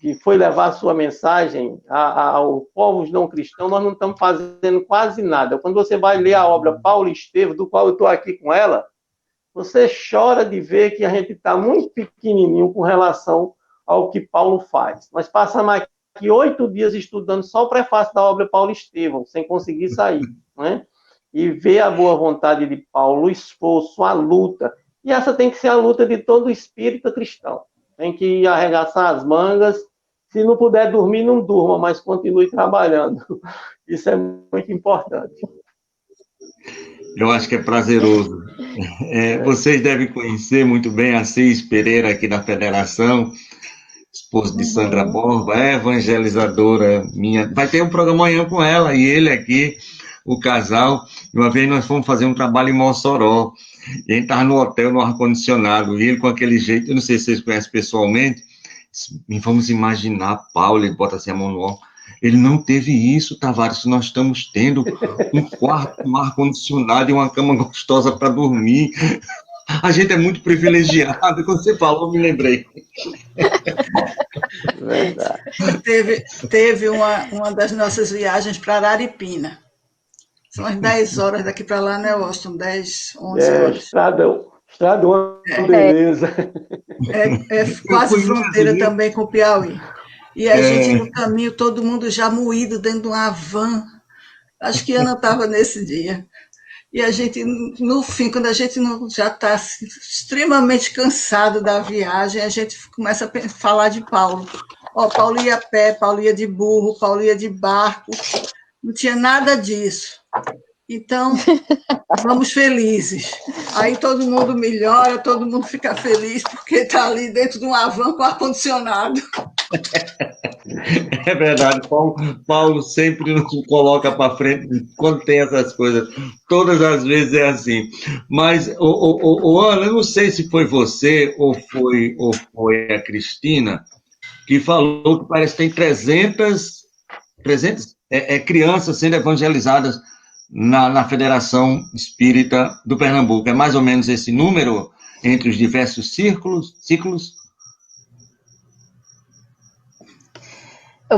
Que foi levar a sua mensagem aos povos não cristãos, nós não estamos fazendo quase nada. Quando você vai ler a obra Paulo e Estevão, do qual eu estou aqui com ela, você chora de ver que a gente está muito pequenininho com relação ao que Paulo faz. Nós passamos aqui 8 dias estudando só o prefácio da obra Paulo e Estevão, sem conseguir sair, né? E ver a boa vontade de Paulo, o esforço, a luta. E essa tem que ser a luta de todo espírita cristão. Tem que arregaçar as mangas. Se não puder dormir, não durma, mas continue trabalhando. Isso é muito importante. Eu acho que é prazeroso. Vocês devem conhecer muito bem a Cis Pereira aqui da Federação, esposa de Sandra Borba, evangelizadora minha. Vai ter um programa amanhã com ela e ele aqui, o casal. Uma vez nós fomos fazer um trabalho em Mossoró, e a gente estava no hotel, no ar-condicionado, e ele com aquele jeito, eu não sei se vocês conhecem pessoalmente, vamos imaginar Paulo, ele bota assim a mão no ombro. Ele não teve isso, Tavares, nós estamos tendo um quarto, um ar-condicionado e uma cama gostosa para dormir. A gente é muito privilegiado, quando você falou, me lembrei. Verdade. Teve uma das nossas viagens para Araripina. São as 10 horas daqui para lá, né, Washington? 10, 11 horas. Estrada uma beleza. É quase fronteira também com o Piauí. E a gente no caminho, todo mundo já moído dentro de uma van. Acho que Ana estava nesse dia. E a gente, no fim, quando a gente já está extremamente cansado da viagem, a gente começa a falar de Paulo. Paulo ia a pé, Paulo ia de burro, Paulo ia de barco. Não tinha nada disso. Então, vamos felizes. Aí todo mundo melhora, todo mundo fica feliz, porque está ali dentro de uma van com ar-condicionado. É verdade, Paulo sempre nos coloca para frente quando tem essas coisas. Todas as vezes é assim. Mas, Ana, eu não sei se foi você ou foi a Cristina que falou que parece que tem 300 crianças sendo evangelizadas na Federação Espírita do Pernambuco. É mais ou menos esse número entre os diversos ciclos?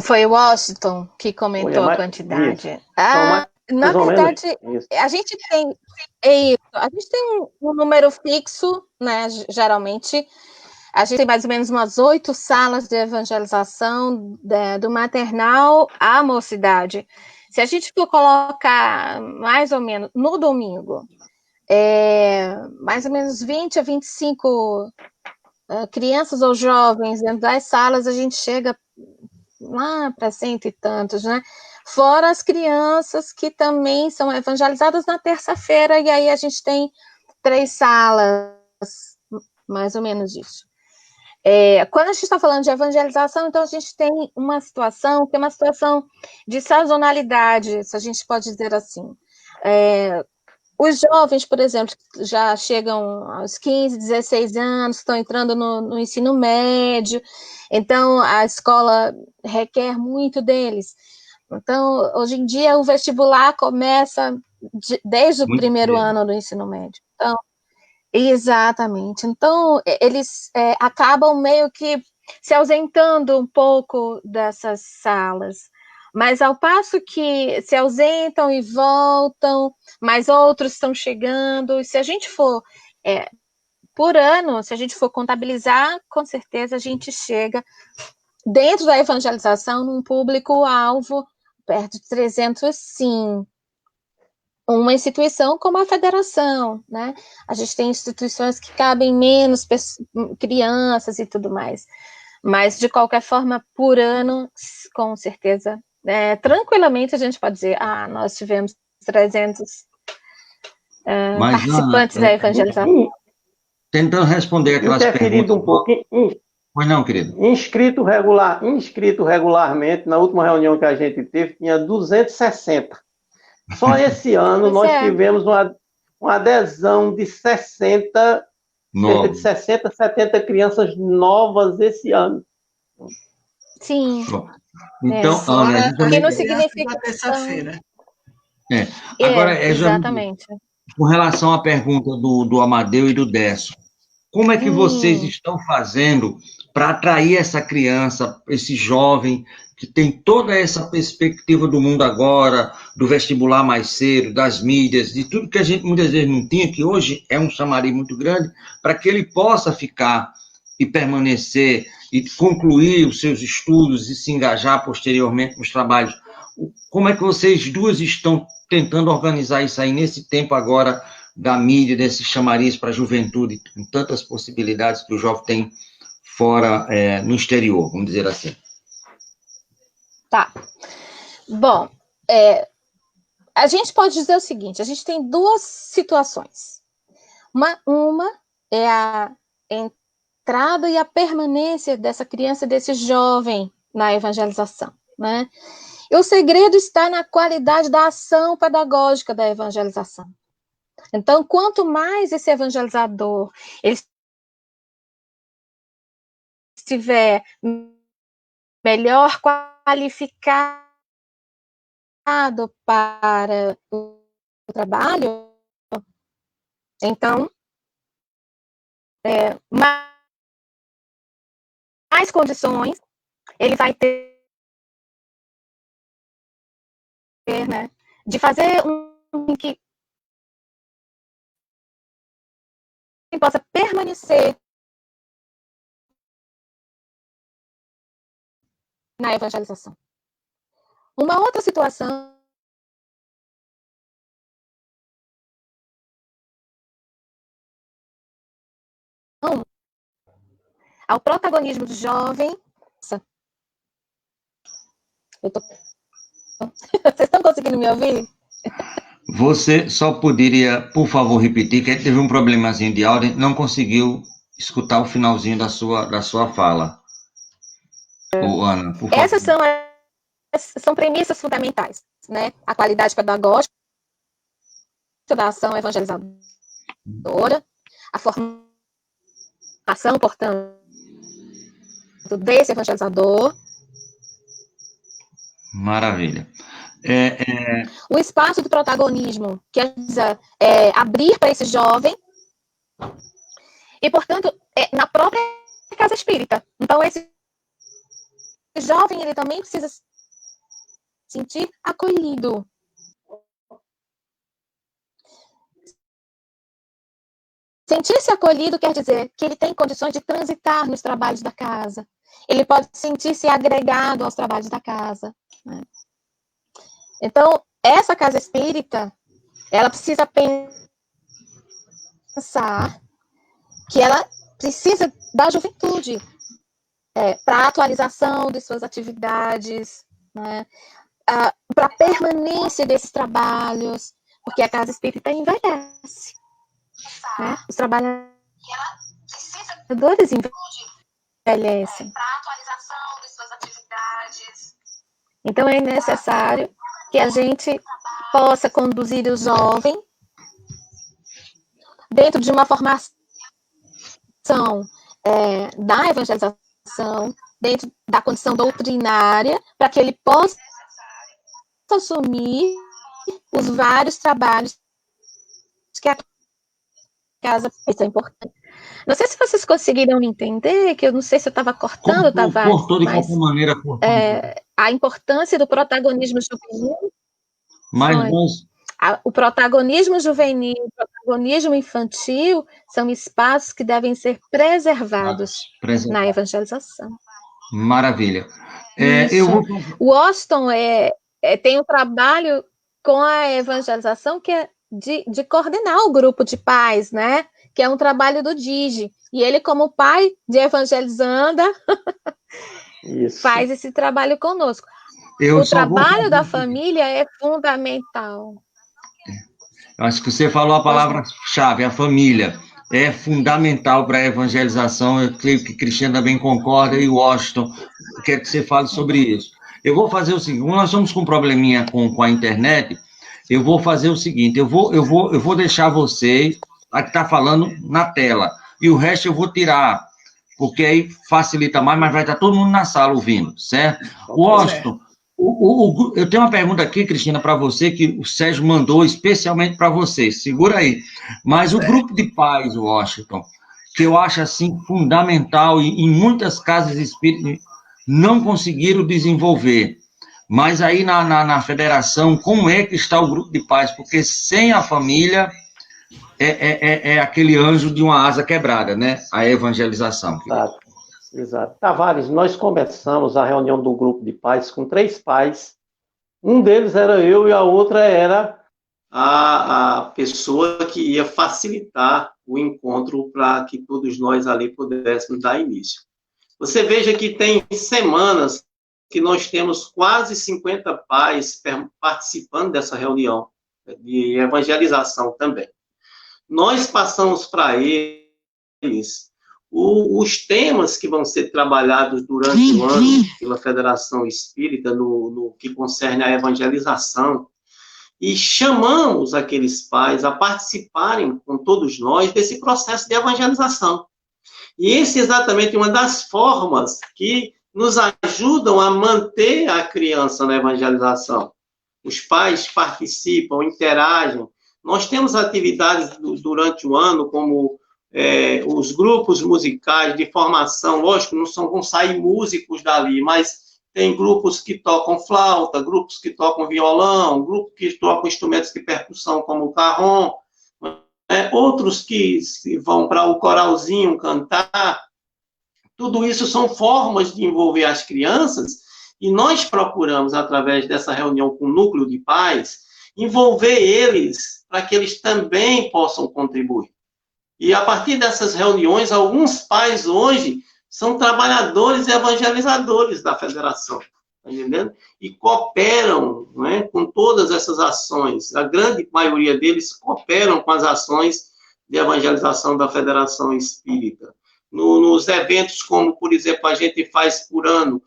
Foi o Washington que comentou a quantidade. Na verdade, a gente tem um número fixo, né? Geralmente, a gente tem mais ou menos umas 8 salas de evangelização do maternal à mocidade. Se a gente for colocar mais ou menos no domingo, mais ou menos 20 a 25 crianças ou jovens dentro das salas, a gente chega lá para 100 e tantos, né? Fora as crianças que também são evangelizadas na terça-feira, e aí a gente tem 3 salas, mais ou menos isso. Quando a gente está falando de evangelização, então a gente tem uma situação que é uma situação de sazonalidade, se a gente pode dizer assim. Os jovens, por exemplo, já chegam aos 15, 16 anos, estão entrando no ensino médio, então a escola requer muito deles. Então, hoje em dia, o vestibular começa desde o primeiro ano do ensino médio. Então, exatamente. Então, eles acabam meio que se ausentando um pouco dessas salas. Mas ao passo que se ausentam e voltam, mas outros estão chegando, e se a gente for por ano, se a gente for contabilizar, com certeza a gente chega dentro da evangelização num público-alvo perto de 300, sim. Uma instituição como a federação, né? A gente tem instituições que cabem menos crianças e tudo mais. Mas, de qualquer forma, por ano, com certeza, tranquilamente a gente pode dizer, nós tivemos 300 participantes da evangelização. Tentando responder aquelas perguntas. Um pouquinho. Pois não, querido. Inscrito regularmente, na última reunião que a gente teve, tinha 260. Só esse ano nós tivemos uma adesão de 60, cerca de 60, 70 crianças novas esse ano. Sim. Então, Ana, que não significa terça-feira. Agora, exatamente. Com relação à pergunta do Amadeu e do Décio, como é que vocês estão fazendo para atrair essa criança, esse jovem que tem toda essa perspectiva do mundo agora, do vestibular mais cedo, das mídias, de tudo que a gente muitas vezes não tinha, que hoje é um chamariz muito grande, para que ele possa ficar e permanecer e concluir os seus estudos e se engajar posteriormente nos trabalhos. Como é que vocês duas estão tentando organizar isso aí nesse tempo agora da mídia, desse chamariz para a juventude, com tantas possibilidades que o jovem tem fora, no exterior, vamos dizer assim? Tá. Bom, a gente pode dizer o seguinte, a gente tem 2 situações. Uma é a entrada e a permanência dessa criança, desse jovem na evangelização, né? E o segredo está na qualidade da ação pedagógica da evangelização. Então, quanto mais esse evangelizador ele estiver melhor qualificado para o trabalho, então, mais condições ele vai ter, né, de fazer que possa permanecer na evangelização. Uma outra situação ao protagonismo do jovem. Vocês estão conseguindo me ouvir? Você só poderia, por favor, repetir, que teve um problemazinho de áudio, não conseguiu escutar o finalzinho da sua fala. Ô, Ana, por favor. Essas são premissas fundamentais, né? A qualidade pedagógica da ação evangelizadora, a formação, portanto, desse evangelizador. Maravilha. O espaço do protagonismo, que abrir para esse jovem, e, portanto, na própria casa espírita. Então, esse jovem, ele também precisa se sentir acolhido. Sentir-se acolhido quer dizer que ele tem condições de transitar nos trabalhos da casa. Ele pode sentir-se agregado aos trabalhos da casa, né? Então, essa casa espírita, ela precisa pensar que ela precisa da juventude para a atualização de suas atividades, né? Para a permanência desses trabalhos, porque a casa espírita envelhece. Né? Os trabalhadores envelhecem. Para a atualização de suas atividades. Então, é necessário que a gente possa conduzir o jovem dentro de uma formação da evangelização, dentro da condição doutrinária, para que ele possa assumir os vários trabalhos que a casa é importante. Não sei se vocês conseguiram me entender, que eu não sei se eu estava cortando, Tavares. Cortou de qualquer maneira. A importância do protagonismo juvenil. O protagonismo juvenil, o protagonismo infantil são espaços que devem ser preservados na evangelização. Maravilha. O Washington tem um trabalho com a evangelização que é de coordenar o grupo de pais, né? Que é um trabalho do DIGE. E ele, como pai de Evangelizanda, faz esse trabalho conosco. O trabalho da família é fundamental. Acho que você falou a palavra-chave, a família. É fundamental para a evangelização. Eu creio que Cristina também concorda, e Washington, quero que você fale sobre isso. Eu vou fazer o seguinte, nós estamos com um probleminha com a internet, eu vou fazer o seguinte, eu vou deixar você, a que está falando, na tela, e o resto eu vou tirar, porque aí facilita mais, mas vai estar todo mundo na sala ouvindo, certo? Washington, eu tenho uma pergunta aqui, Cristina, para você, que o Sérgio mandou especialmente para você, segura aí. Mas o grupo de pais, Washington, que eu acho assim fundamental, e em muitas casas espíritas não conseguiram desenvolver. Mas aí na federação, como é que está o grupo de pais? Porque sem a família é aquele anjo de uma asa quebrada, né? A evangelização. Exato. Tavares, nós começamos a reunião do grupo de pais com 3 pais. Um deles era eu e a outra era a pessoa que ia facilitar o encontro para que todos nós ali pudéssemos dar início. Você veja que tem semanas que nós temos quase 50 pais participando dessa reunião de evangelização também. Nós passamos para eles os temas que vão ser trabalhados durante o ano pela Federação Espírita no que concerne a evangelização, e chamamos aqueles pais a participarem com todos nós desse processo de evangelização. E esse é exatamente uma das formas que nos ajudam a manter a criança na evangelização. Os pais participam, interagem. Nós temos atividades durante o ano, como os grupos musicais de formação. Lógico, não vão sair músicos dali, mas tem grupos que tocam flauta, grupos que tocam violão, grupos que tocam instrumentos de percussão, como o carrom, outros que vão para o coralzinho cantar. Tudo isso são formas de envolver as crianças, e nós procuramos, através dessa reunião com o núcleo de pais, envolver eles para que eles também possam contribuir. E a partir dessas reuniões, alguns pais hoje são trabalhadores e evangelizadores da federação. tá entendendo? E cooperam, né, com todas essas ações. A grande maioria deles cooperam com as ações de evangelização da Federação Espírita. Nos eventos como, por exemplo, a gente faz por ano,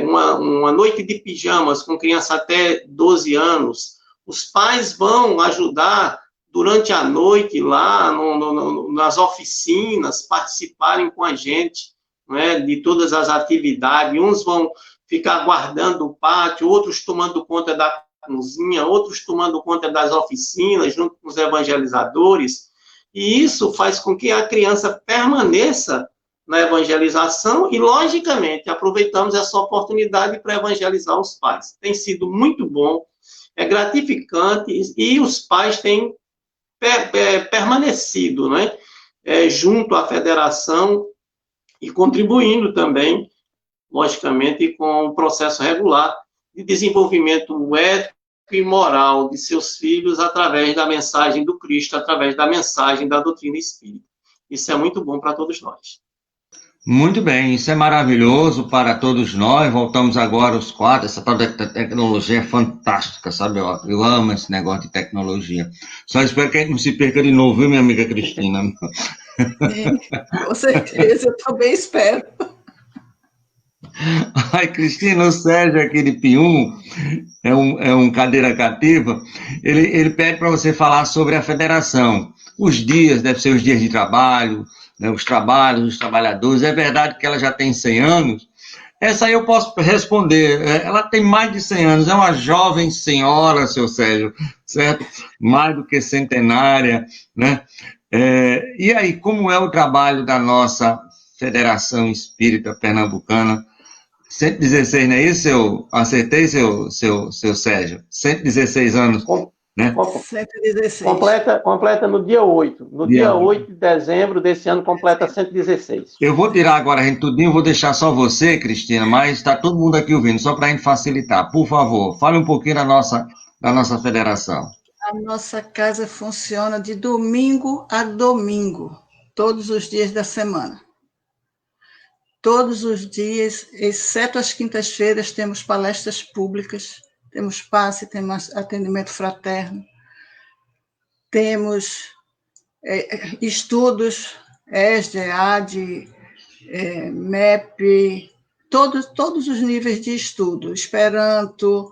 uma noite de pijamas com criança até 12 anos, os pais vão ajudar durante a noite lá nas oficinas, participarem com a gente, né, de todas as atividades. Uns vão ficar guardando o pátio, outros tomando conta da cozinha, outros tomando conta das oficinas, junto com os evangelizadores. E isso faz com que a criança permaneça na evangelização e, logicamente, aproveitamos essa oportunidade para evangelizar os pais. Tem sido muito bom, é gratificante, e os pais têm permanecido, né, junto à federação e contribuindo também, logicamente, com o processo regular de desenvolvimento ético e moral de seus filhos através da mensagem do Cristo, através da mensagem da doutrina espírita. Isso é muito bom para todos nós. Muito bem, isso é maravilhoso para todos nós. Voltamos agora os quatro. Essa tal de tecnologia é fantástica, sabe? Eu amo esse negócio de tecnologia. Só espero que a gente não se perca de novo, viu, minha amiga Cristina? Sim, com certeza, eu também espero. Ai, Cristina, o Sérgio aqui de Pium é um cadeira cativa. Ele pede para você falar sobre a federação. Os dias, deve ser os dias de trabalho, né, os trabalhos, os trabalhadores. É verdade que ela já tem 100 anos? Essa aí eu posso responder. Ela tem mais de 100 anos, é uma jovem senhora, seu Sérgio, certo? Mais do que centenária, né? E aí, como é o trabalho da nossa Federação Espírita Pernambucana? 116, não é isso? Eu acertei, seu Sérgio? 116 anos, né? 116. Completa no dia 8. No dia 8 de dezembro desse ano, completa 116. Eu vou tirar agora a gente tudinho, vou deixar só você, Cristina, mas está todo mundo aqui ouvindo, só para a gente facilitar. Por favor, fale um pouquinho da nossa federação. A nossa casa funciona de domingo a domingo, todos os dias da semana. Todos os dias, exceto as quintas-feiras, temos palestras públicas, temos passe, temos atendimento fraterno, temos estudos, ESD, AD, MEP, todos os níveis de estudo, Esperanto,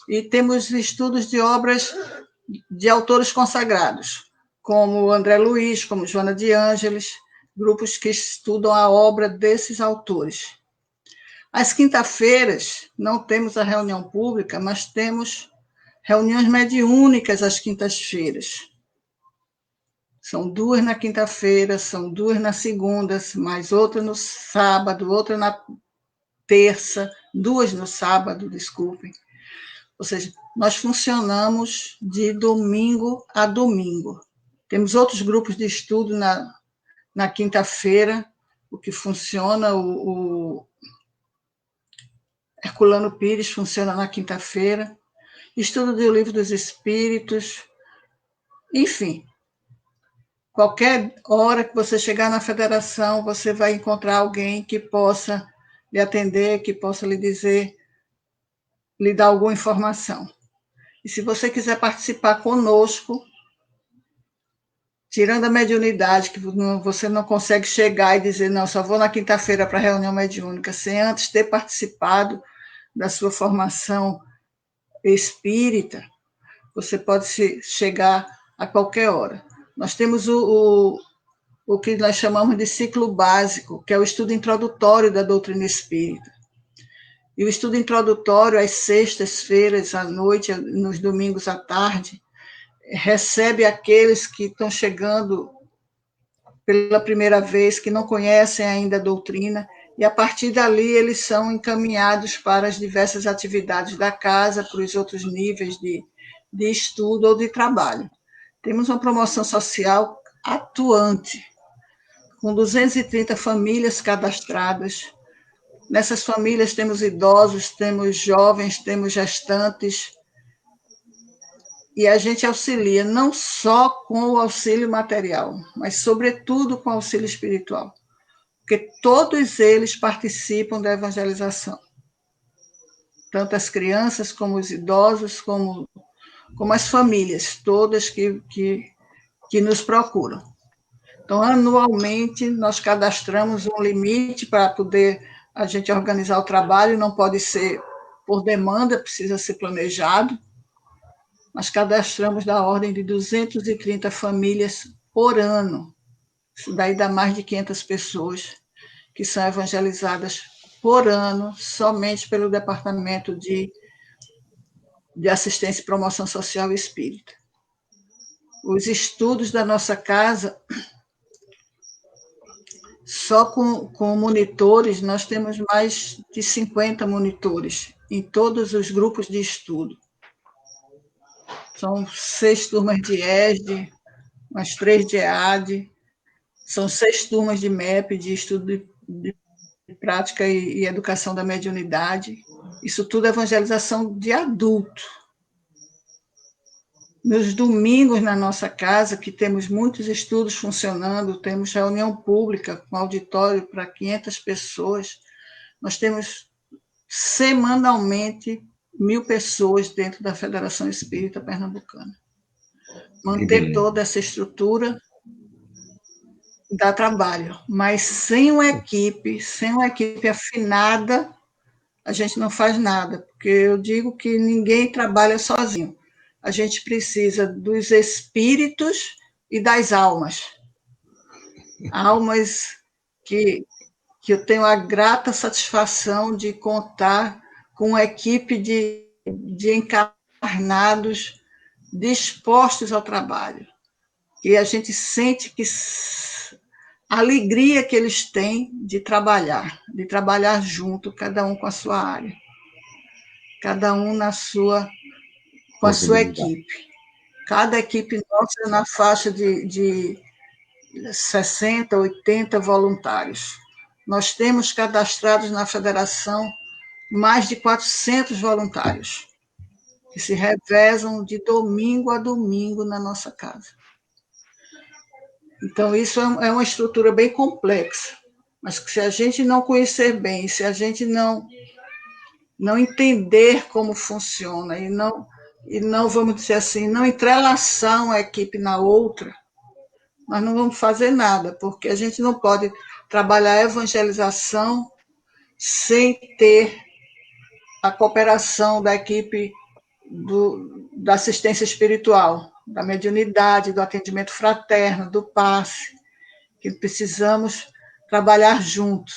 e temos estudos de obras de autores consagrados, como André Luiz, como Joana de Ângeles, grupos que estudam a obra desses autores. Às quinta-feiras, não temos a reunião pública, mas temos reuniões mediúnicas às quintas-feiras. São 2 na quinta-feira, são 2 na segunda, mais outra no sábado, outra na terça, 2 no sábado, desculpem. Ou seja, nós funcionamos de domingo a domingo. Temos outros grupos de estudo na quinta-feira, o que funciona, o Herculano Pires funciona na quinta-feira, estudo do Livro dos Espíritos, enfim. Qualquer hora que você chegar na federação, você vai encontrar alguém que possa lhe atender, que possa lhe dizer, lhe dar alguma informação. E se você quiser participar conosco, tirando a mediunidade, que você não consegue chegar e dizer, não, só vou na quinta-feira para a reunião mediúnica, sem antes ter participado da sua formação espírita, você pode chegar a qualquer hora. Nós temos o que nós chamamos de ciclo básico, que é o estudo introdutório da doutrina espírita. E o estudo introdutório, às sextas-feiras, à noite, nos domingos à tarde, recebe aqueles que estão chegando pela primeira vez, que não conhecem ainda a doutrina, e a partir dali eles são encaminhados para as diversas atividades da casa, para os outros níveis de estudo ou de trabalho. Temos uma promoção social atuante, com 230 famílias cadastradas. Nessas famílias temos idosos, temos jovens, temos gestantes, e a gente auxilia não só com o auxílio material, mas, sobretudo, com o auxílio espiritual, porque todos eles participam da evangelização. tanto as crianças como os idosos, como as famílias, todas que nos procuram. Então, anualmente, nós cadastramos um limite para poder a gente organizar o trabalho, não pode ser por demanda, precisa ser planejado. Nós cadastramos da ordem de 230 famílias por ano. Isso daí dá mais de 500 pessoas que são evangelizadas por ano, somente pelo Departamento de Assistência e Promoção Social Espírita. Os estudos da nossa casa, só com monitores, nós temos mais de 50 monitores em todos os grupos de estudo. São 6 turmas de ESD, umas 3 de EAD, são 6 turmas de MEP, de estudo de prática e educação da mediunidade. Isso tudo é evangelização de adulto. Nos domingos, na nossa casa, que temos muitos estudos funcionando, temos reunião pública com auditório para 500 pessoas, nós temos semanalmente 1.000 pessoas dentro da Federação Espírita Pernambucana. Manter toda essa estrutura dá trabalho, mas sem uma equipe afinada, a gente não faz nada, porque eu digo que ninguém trabalha sozinho. A gente precisa dos espíritos e das almas. Almas que eu tenho a grata satisfação de contar com uma equipe de encarnados dispostos ao trabalho. E a gente sente que a alegria que eles têm de trabalhar junto, cada um com a sua área, cada um com a sua equipe. Cada equipe nossa na faixa de 60, 80 voluntários. Nós temos cadastrados na federação mais de 400 voluntários, que se revezam de domingo a domingo na nossa casa. Então, isso é uma estrutura bem complexa, mas que se a gente não conhecer bem, se a gente não entender como funciona e não, vamos dizer assim, não entrelaçar uma equipe na outra, nós não vamos fazer nada, porque a gente não pode trabalhar a evangelização sem ter a cooperação da equipe da assistência espiritual, da mediunidade, do atendimento fraterno, do passe, que precisamos trabalhar junto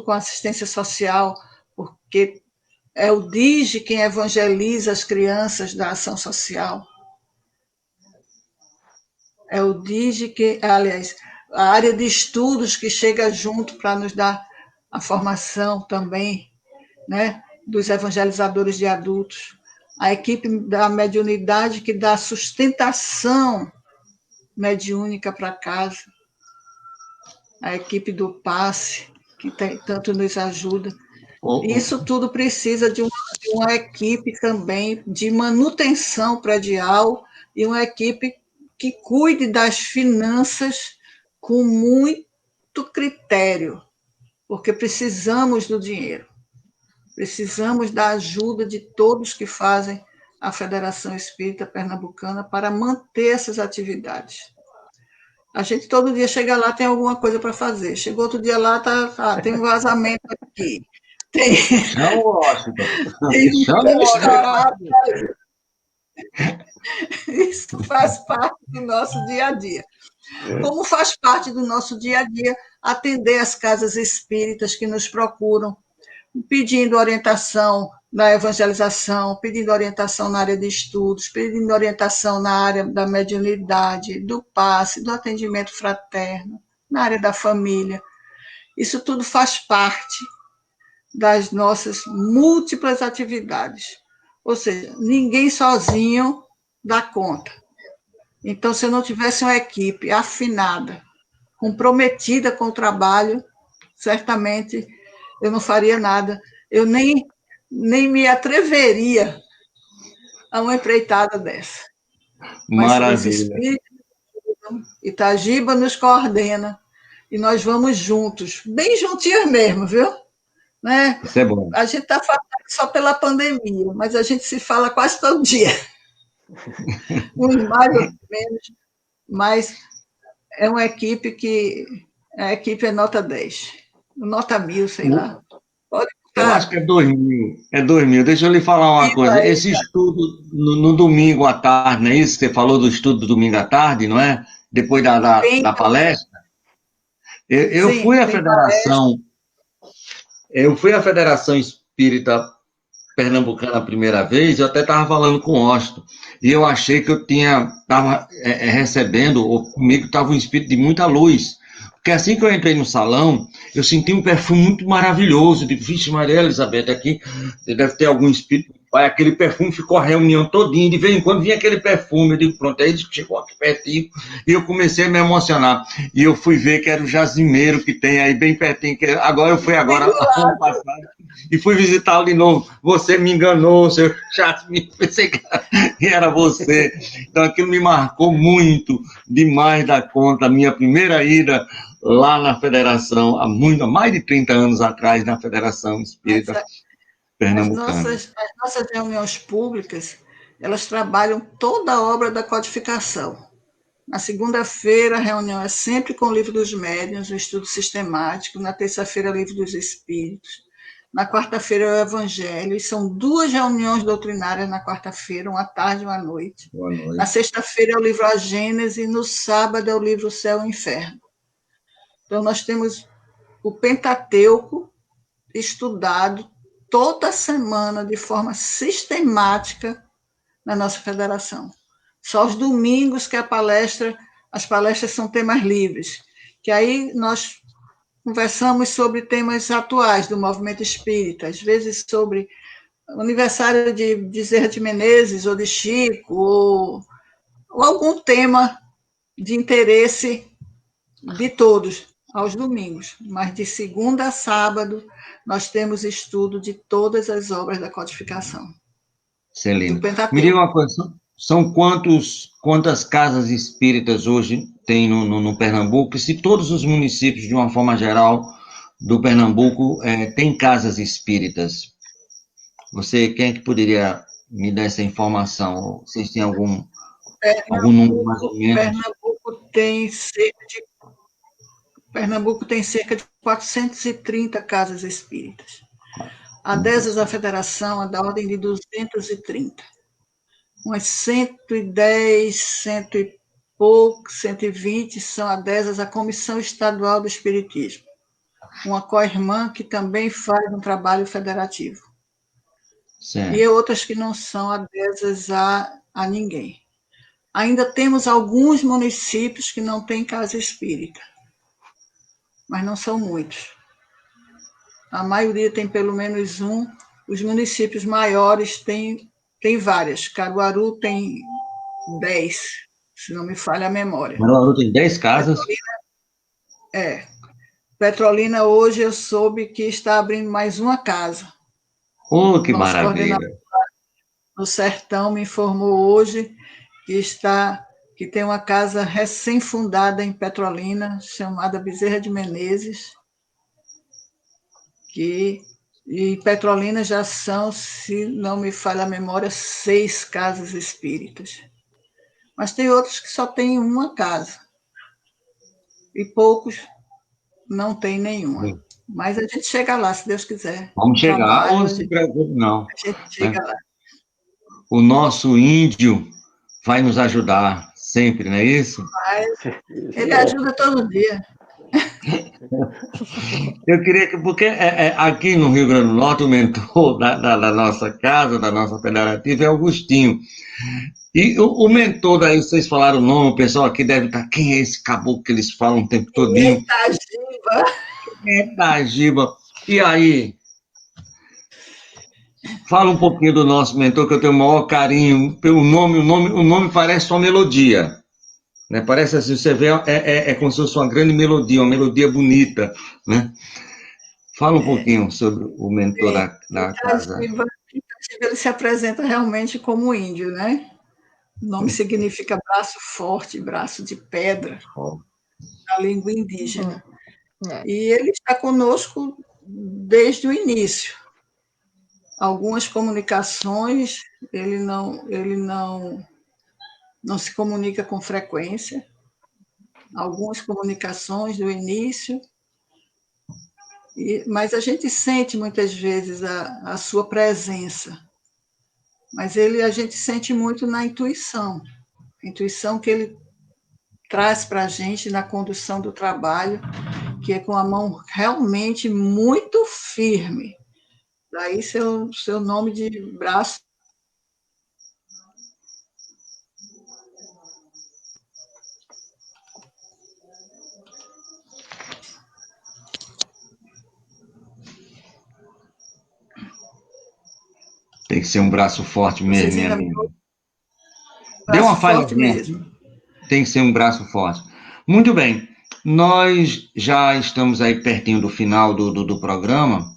com a assistência social, porque é o DIGE quem evangeliza as crianças da ação social. É o DIGE que, aliás, a área de estudos que chega junto para nos dar a formação também, né, dos evangelizadores de adultos. A equipe da mediunidade que dá sustentação mediúnica para casa. A equipe do passe, que tanto nos ajuda. Isso tudo precisa de uma equipe também de manutenção predial e uma equipe que cuide das finanças com muito critério, porque precisamos do dinheiro, precisamos da ajuda de todos que fazem a Federação Espírita Pernambucana para manter essas atividades. A gente todo dia chega lá, tem alguma coisa para fazer. Chegou outro dia lá, tem um vazamento aqui. Chama o Washington. Isso faz parte do nosso dia a dia. Como faz parte do nosso dia a dia atender as casas espíritas que nos procuram, pedindo orientação na evangelização, pedindo orientação na área de estudos, pedindo orientação na área da mediunidade, do passe, do atendimento fraterno, na área da família. Isso tudo faz parte das nossas múltiplas atividades. Ou seja, ninguém sozinho dá conta. Então, se eu não tivesse uma equipe afinada, comprometida com o trabalho, certamente eu não faria nada. Eu nem me atreveria a uma empreitada dessa. Maravilha. Mas os espíritos, Itagiba nos coordena, e nós vamos juntos, bem juntinhos mesmo, viu? né? Isso é bom. A gente está falando só pela pandemia, mas a gente se fala quase todo dia. Uns mais, outros menos, mas é uma equipe que a equipe é nota 10, nota 1000, sei lá. Pode Eu acho que é 2000. É 2000. Deixa eu lhe falar uma coisa. Esse estudo no domingo à tarde, não é isso? Você falou do estudo do domingo à tarde, não é? Depois da palestra. Eu Sim, fui à federação. Eu fui à Federação Espírita Pernambucana a primeira vez, eu até estava falando com o Austin, e eu achei que eu estava recebendo, ou comigo estava um espírito de muita luz. Porque assim que eu entrei no salão, eu senti um perfume muito maravilhoso. Eu digo, vixe, Maria Elizabeth, aqui deve ter algum espírito. Aí aquele perfume ficou a reunião todinha, de vez em quando vinha aquele perfume. Eu digo, pronto, aí ele chegou aqui pertinho, e eu comecei a me emocionar. E eu fui ver que era o jazimeiro que tem aí bem pertinho. Agora eu fui ano passado, e fui visitá-lo de novo. Você me enganou, seu chato, pensei que era você. Então aquilo me marcou muito, demais da conta. A minha primeira ida lá na Federação, há mais de 30 anos atrás, na Federação Espírita Pernambucana. As nossas reuniões públicas, elas trabalham toda a obra da codificação. Na segunda-feira, a reunião é sempre com o Livro dos Médiuns, o estudo sistemático. Na terça-feira, o Livro dos Espíritos. Na quarta-feira, é o Evangelho. E são 2 reuniões doutrinárias na quarta-feira, uma à tarde e uma à noite. Boa noite. Na sexta-feira, é o livro A Gênese. E no sábado, é o livro O Céu e o Inferno. Então, nós temos o Pentateuco estudado toda semana, de forma sistemática, na nossa federação. Só os domingos que as palestras são temas livres, que aí nós conversamos sobre temas atuais do movimento espírita, às vezes sobre o aniversário de Bezerra de Menezes, ou de Chico, ou algum tema de interesse de todos, aos domingos. Mas de segunda a sábado, nós temos estudo de todas as obras da codificação. Celina, me diga uma coisa, são quantas casas espíritas hoje tem no Pernambuco? E se todos os municípios, de uma forma geral, do Pernambuco, têm casas espíritas? Quem é que poderia me dar essa informação? Vocês têm algum número mais ou menos? Pernambuco tem cerca de 430 casas espíritas. A DESAS da Federação é da ordem de 230. Umas 110, 100 e pouco, 120 são adesas à Comissão Estadual do Espiritismo, uma co-irmã que também faz um trabalho federativo. Certo. E outras que não são adesas a ninguém. Ainda temos alguns municípios que não têm casa espírita, mas não são muitos. A maioria tem pelo menos um. Os municípios maiores têm várias. Caruaru tem 10, se não me falha a memória. Caruaru tem 10 casas? Petrolina, hoje eu soube que está abrindo mais uma casa. Oh, que maravilha! No Sertão me informou hoje que tem uma casa recém-fundada em Petrolina, chamada Bezerra de Menezes, e Petrolina já são, se não me falha a memória, 6 casas espíritas. Mas tem outros que só têm uma casa. E poucos não têm nenhuma. Mas a gente chega lá, se Deus quiser. Vamos chegar, ou se preocupe, não. A gente chega lá. O nosso índio vai nos ajudar sempre, não é isso? Ele ajuda todo dia. Eu queria que, porque aqui no Rio Grande do Norte, o mentor da nossa casa, da nossa federativa, é Augustinho. E o mentor, daí vocês falaram o nome, o pessoal aqui deve estar, quem é esse caboclo que eles falam o tempo todinho? Itagiba. E aí, fala um pouquinho do nosso mentor, que eu tenho o maior carinho pelo nome. O nome parece uma melodia. Né? Parece assim, você vê, como se fosse uma grande melodia, uma melodia bonita, né? Fala um pouquinho sobre o mentor da casa. Ele se apresenta realmente como índio, né? O nome significa braço forte, braço de pedra, na língua indígena. E ele está conosco desde o início. Algumas comunicações ele não se comunica com frequência. Algumas comunicações do início, mas a gente sente muitas vezes a sua presença. Mas a gente sente muito na intuição. A intuição que ele traz para a gente na condução do trabalho, que é com a mão realmente muito firme. Daí seu nome de braço. Tem que ser um braço forte mesmo, minha amiga. Deu uma falhadinha. Tem que ser um braço forte. Muito bem. Nós já estamos aí pertinho do final do programa.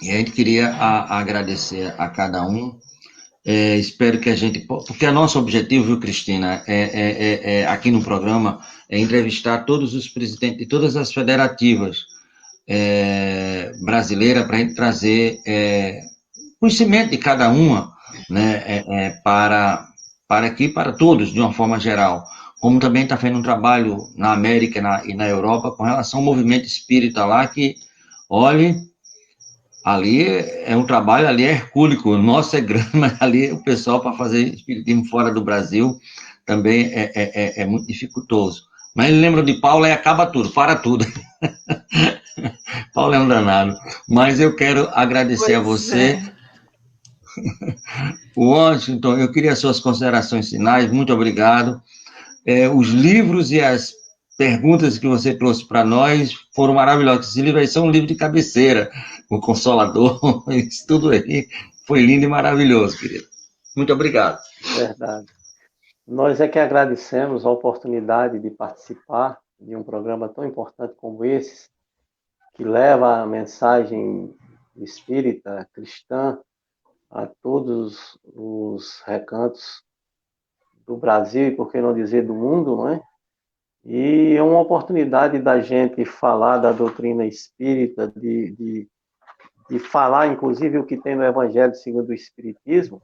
E a gente queria agradecer a cada um. Espero que a gente... Porque o nosso objetivo, viu, Cristina, aqui no programa, é entrevistar todos os presidentes de todas as federativas brasileiras para a gente trazer conhecimento de cada uma, né, para aqui, para todos, de uma forma geral. Como também está fazendo um trabalho na América e na Europa com relação ao movimento espírita lá, que, olhe, ali é um trabalho, ali é hercúlico, o nosso é grande, mas ali o pessoal para fazer espiritismo fora do Brasil também é muito dificultoso. Mas lembra de Paulo e acaba tudo, para tudo. Paulo é um danado. Mas eu quero agradecer a você. Washington, eu queria suas considerações finais, muito obrigado. Os livros e as perguntas que você trouxe para nós foram maravilhosos. Esse livro aí são um livro de cabeceira, o Consolador, isso tudo aí foi lindo e maravilhoso, querido. Muito obrigado. Verdade. Nós é que agradecemos a oportunidade de participar de um programa tão importante como esse, que leva a mensagem espírita, cristã, a todos os recantos do Brasil e, por que não dizer, do mundo, não é? E é uma oportunidade da gente falar da doutrina espírita, de falar, inclusive, o que tem no Evangelho segundo o Espiritismo.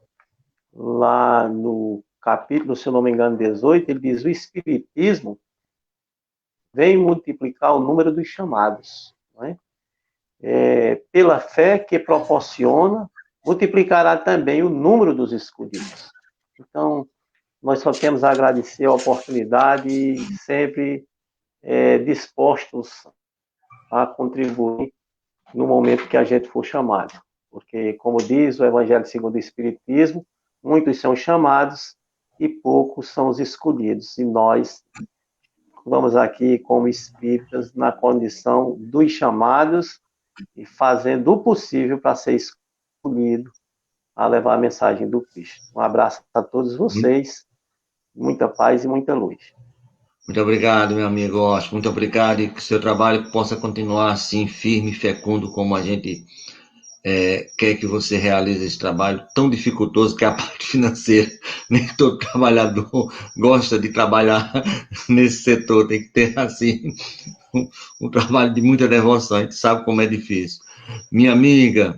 Lá no capítulo, se eu não me engano, 18, ele diz: o Espiritismo vem multiplicar o número dos chamados, não é? Pela fé que proporciona, multiplicará também o número dos escolhidos. Então, nós só temos a agradecer a oportunidade e sempre dispostos a contribuir no momento que a gente for chamado. Porque, como diz o Evangelho segundo o Espiritismo, muitos são chamados e poucos são os escolhidos. E nós vamos aqui, como espíritas, na condição dos chamados e fazendo o possível para ser escolhido a levar a mensagem do Cristo. Um abraço a todos vocês, muita paz e muita luz. Muito obrigado, meu amigo Oscar, muito obrigado, e que o seu trabalho possa continuar assim, firme e fecundo, como a gente quer que você realize esse trabalho tão dificultoso que é a parte financeira. Nem todo trabalhador gosta de trabalhar nesse setor, tem que ter assim um trabalho de muita devoção, a gente sabe como é difícil. Minha amiga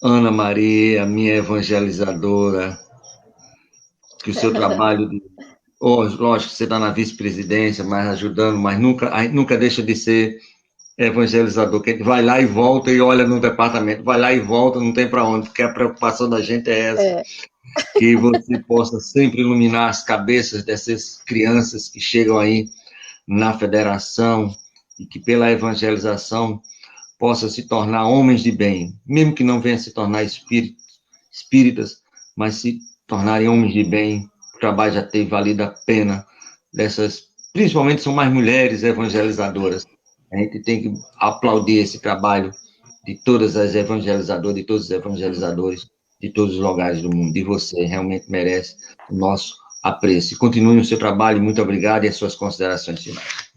Ana Maria, minha evangelizadora, que o seu trabalho lógico, você está na vice-presidência, mas ajudando, mas nunca deixa de ser evangelizador, que vai lá e volta e olha no departamento, vai lá e volta, não tem para onde, porque a preocupação da gente é essa, que você possa sempre iluminar as cabeças dessas crianças que chegam aí na federação e que pela evangelização possa se tornar homens de bem, mesmo que não venha se tornar espíritas, mas se tornarem homens de bem. O trabalho já teve valido a pena principalmente são mais mulheres evangelizadoras. A gente tem que aplaudir esse trabalho de todas as evangelizadoras, de todos os evangelizadores, de todos os lugares do mundo. E você realmente merece o nosso apreço. Continue o seu trabalho, muito obrigado, e as suas considerações finais.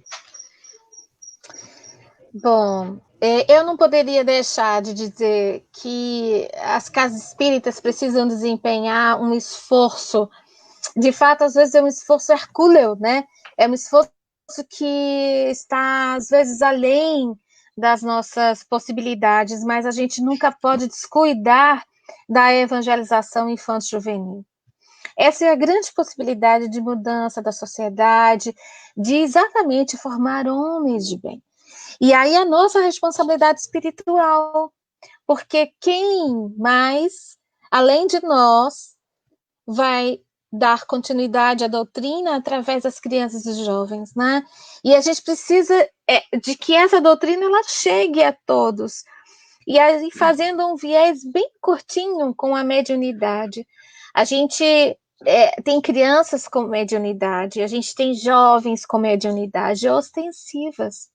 Bom, eu não poderia deixar de dizer que as casas espíritas precisam desempenhar um esforço, de fato, às vezes é um esforço hercúleo, né? É um esforço que está, às vezes, além das nossas possibilidades, mas a gente nunca pode descuidar da evangelização infanto-juvenil. Essa é a grande possibilidade de mudança da sociedade, de exatamente formar homens de bem. E aí a nossa responsabilidade espiritual, porque quem mais, além de nós, vai dar continuidade à doutrina através das crianças e jovens, né? E a gente precisa de que essa doutrina ela chegue a todos. E aí fazendo um viés bem curtinho com a mediunidade. A gente tem crianças com mediunidade, a gente tem jovens com mediunidade ostensivas.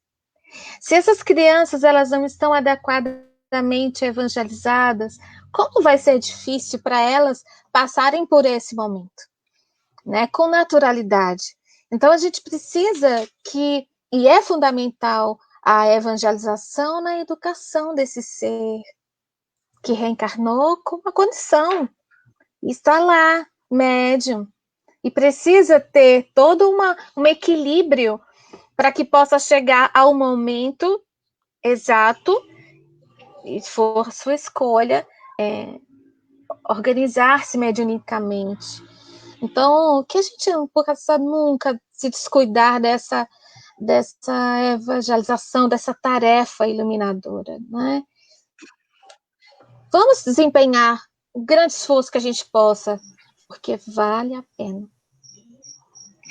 Se essas crianças elas não estão adequadamente evangelizadas, como vai ser difícil para elas passarem por esse momento, né? Com naturalidade. Então a gente precisa e é fundamental a evangelização na educação desse ser que reencarnou com uma condição, está lá, médium, e precisa ter todo um equilíbrio para que possa chegar ao momento exato, e for sua escolha, organizar-se mediunicamente. Então, que a gente não possa nunca se descuidar dessa evangelização, dessa tarefa iluminadora, né? Vamos desempenhar o grande esforço que a gente possa, porque vale a pena.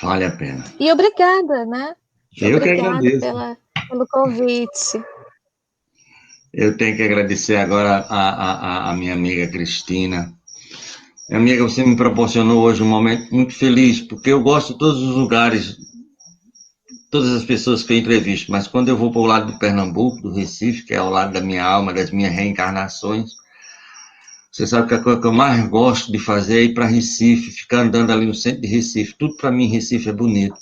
Vale a pena. E obrigada, né? Eu que agradeço. Pelo convite. Eu tenho que agradecer agora a minha amiga Cristina. Minha amiga, você me proporcionou hoje um momento muito feliz, porque eu gosto de todos os lugares, todas as pessoas que eu entrevisto, mas quando eu vou para o lado do Pernambuco, do Recife, que é ao lado da minha alma, das minhas reencarnações, você sabe que a coisa que eu mais gosto de fazer é ir para Recife, ficar andando ali no centro de Recife. Tudo para mim, Recife é bonito.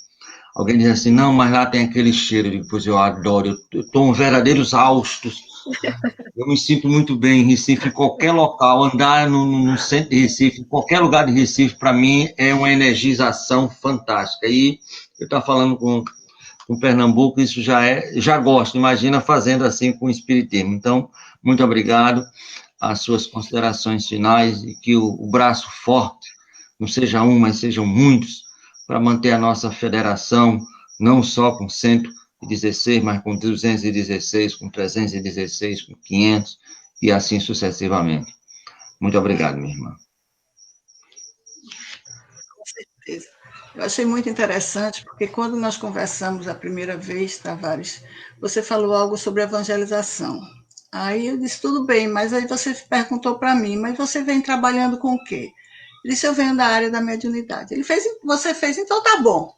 Alguém diz assim, não, mas lá tem aquele cheiro. Depois eu adoro, eu estou verdadeiros haustos. Eu me sinto muito bem em Recife, em qualquer local. Andar no centro de Recife, em qualquer lugar de Recife, para mim, é uma energização fantástica. E eu estava falando com Pernambuco, isso já gosto, imagina fazendo assim com o Espiritismo. Então, muito obrigado. As suas considerações finais e que o braço forte, não seja um, mas sejam muitos, para manter a nossa federação, não só com 116, mas com 216, com 316, com 500, e assim sucessivamente. Muito obrigado, minha irmã. Com certeza. Eu achei muito interessante, porque quando nós conversamos a primeira vez, Tavares, você falou algo sobre evangelização. Aí eu disse, tudo bem, mas aí você perguntou para mim, mas você vem trabalhando com o quê? Ele disse, eu venho da área da mediunidade. Você fez, então tá bom.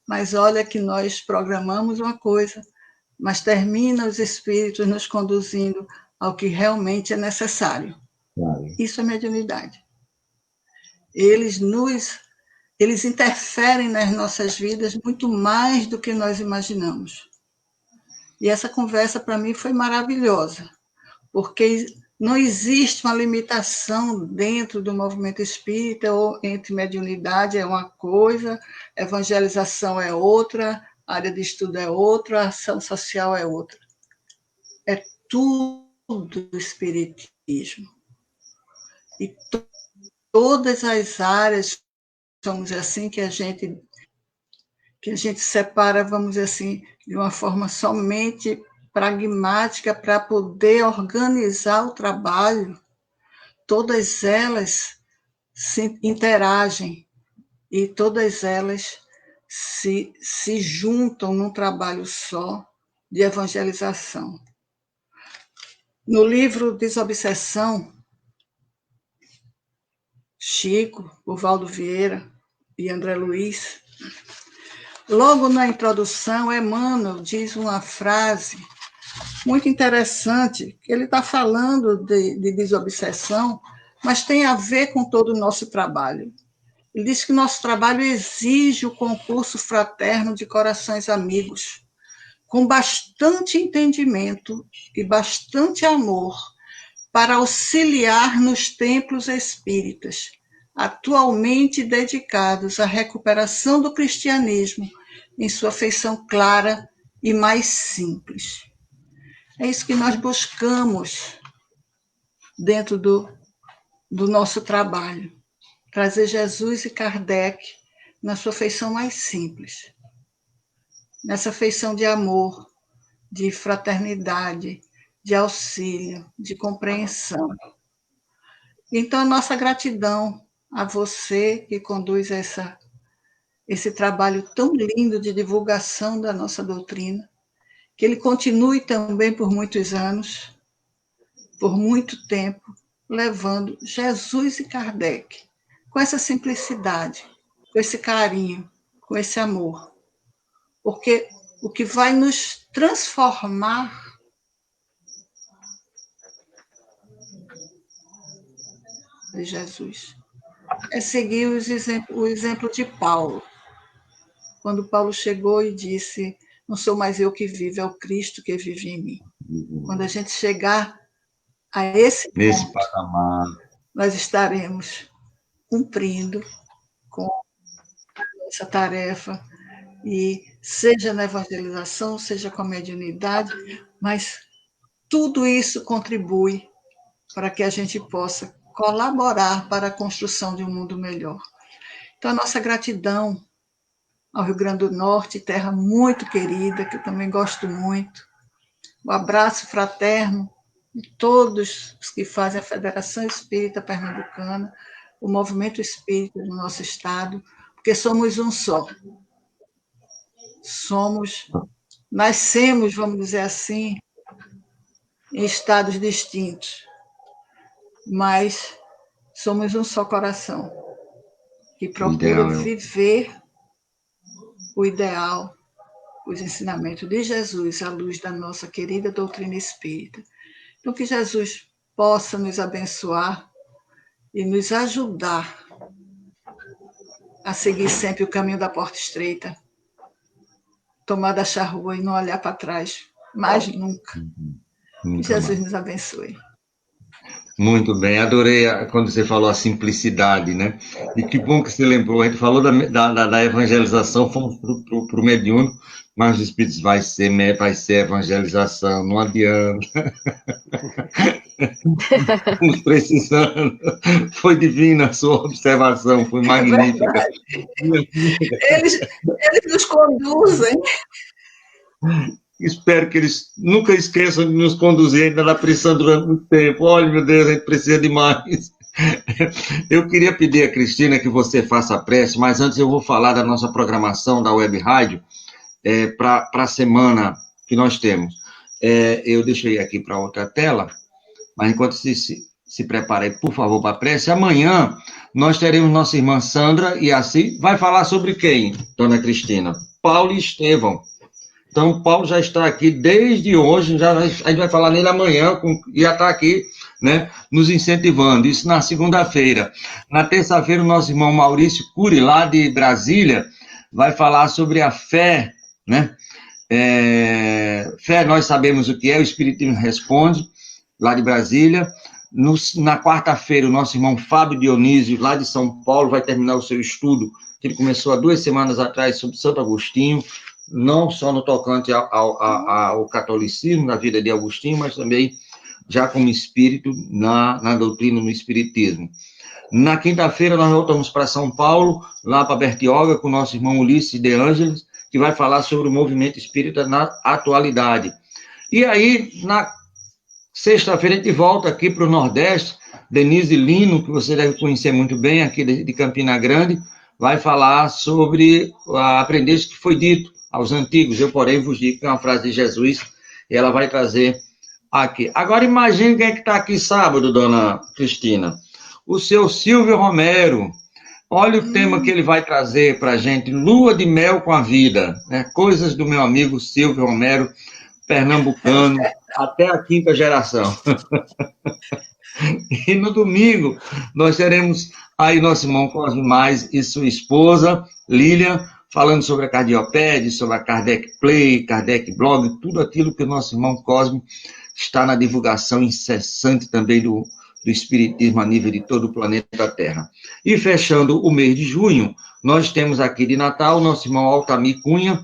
Mas olha que nós programamos uma coisa, mas termina os espíritos nos conduzindo ao que realmente é necessário. Claro. Isso é mediunidade. Eles interferem nas nossas vidas muito mais do que nós imaginamos. E essa conversa, para mim, foi maravilhosa, porque não existe uma limitação dentro do movimento espírita, ou entre mediunidade é uma coisa, evangelização é outra, área de estudo é outra, ação social é outra. É tudo espiritismo. E todas as áreas, vamos dizer assim, que a gente separa, vamos dizer assim, de uma forma somente pragmática para poder organizar o trabalho, todas elas se interagem e todas elas se juntam num trabalho só de evangelização. No livro Desobsessão, Chico, Uvaldo Vieira e André Luiz, logo na introdução, Emmanuel diz uma frase muito interessante, que ele está falando de desobsessão, mas tem a ver com todo o nosso trabalho. Ele diz que nosso trabalho exige o concurso fraterno de corações amigos, com bastante entendimento e bastante amor, para auxiliar nos templos espíritas, atualmente dedicados à recuperação do cristianismo em sua feição clara e mais simples. É isso que nós buscamos dentro do nosso trabalho. Trazer Jesus e Kardec na sua feição mais simples. Nessa feição de amor, de fraternidade, de auxílio, de compreensão. Então, a nossa gratidão a você que conduz esse trabalho tão lindo de divulgação da nossa doutrina, que ele continue também por muitos anos, por muito tempo, levando Jesus e Kardec, com essa simplicidade, com esse carinho, com esse amor. Porque o que vai nos transformar de Jesus é seguir o exemplo de Paulo. Quando Paulo chegou e disse: não sou mais eu que vivo, é o Cristo que vive em mim. Quando a gente chegar a nesse patamar, nós estaremos cumprindo com essa tarefa, e seja na evangelização, seja com a mediunidade, mas tudo isso contribui para que a gente possa colaborar para a construção de um mundo melhor. Então, a nossa gratidão ao Rio Grande do Norte, terra muito querida, que eu também gosto muito. Um abraço fraterno de todos os que fazem a Federação Espírita Pernambucana, o Movimento Espírita do nosso estado, porque somos um só. Nascemos, vamos dizer assim, em estados distintos, mas somos um só coração, que procura viver o ideal, os ensinamentos de Jesus à luz da nossa querida doutrina espírita. Então, que Jesus possa nos abençoar e nos ajudar a seguir sempre o caminho da porta estreita, tomar da charrua e não olhar para trás, mais nunca. Que Jesus nos abençoe. Muito bem, adorei quando você falou a simplicidade, né? E que bom que você lembrou, a gente falou da evangelização, fomos para o mediúnico, mas os espíritos vai ser evangelização, não adianta. Estamos precisando. Foi divina a sua observação, foi magnífica. Eles nos conduzem. Espero que eles nunca esqueçam de nos conduzir ainda na prisão durante muito tempo. Olha, meu Deus, a gente precisa demais. Eu queria pedir a Cristina que você faça a prece, mas antes eu vou falar da nossa programação da Web Rádio para a semana que nós temos. Eu deixei aqui para outra tela, mas enquanto se prepara aí, por favor, para a prece, amanhã nós teremos nossa irmã Sandra e assim vai falar sobre quem, dona Cristina? Paulo e Estevão. Então, Paulo já está aqui desde hoje, a gente vai falar nele amanhã, e já está aqui, né, nos incentivando, isso na segunda-feira. Na terça-feira, o nosso irmão Maurício Cury, lá de Brasília, vai falar sobre a fé, né? Fé, nós sabemos o que é, o Espiritismo Responde, lá de Brasília. Na quarta-feira, o nosso irmão Fábio Dionísio, lá de São Paulo, vai terminar o seu estudo, que ele começou há 2 semanas atrás, sobre Santo Agostinho, não só no tocante ao catolicismo, na vida de Agostinho, mas também já como espírito na doutrina no espiritismo. Na quinta-feira, nós voltamos para São Paulo, lá para Bertioga, com o nosso irmão Ulisses de Ângeles, que vai falar sobre o movimento espírita na atualidade. E aí, na sexta-feira, a gente volta aqui para o Nordeste, Denise Lino, que você deve conhecer muito bem, aqui de Campina Grande, vai falar sobre aprender o que foi dito aos antigos. Eu, porém, vos digo que é uma frase de Jesus, e ela vai trazer aqui. Agora, imagine quem é que está aqui sábado, dona Cristina. O seu Silvio Romero. Olha o tema que ele vai trazer para a gente, Lua de Mel com a Vida, né? Coisas do meu amigo Silvio Romero, pernambucano, até a 5ª geração. E no domingo, nós teremos aí nosso irmão Cosme Mais e sua esposa, Lilian, falando sobre a Cardiopédia, sobre a Kardec Play, Kardec Blog, tudo aquilo que o nosso irmão Cosme está na divulgação incessante também do Espiritismo a nível de todo o planeta Terra. E fechando o mês de junho, nós temos aqui de Natal o nosso irmão Altamir Cunha,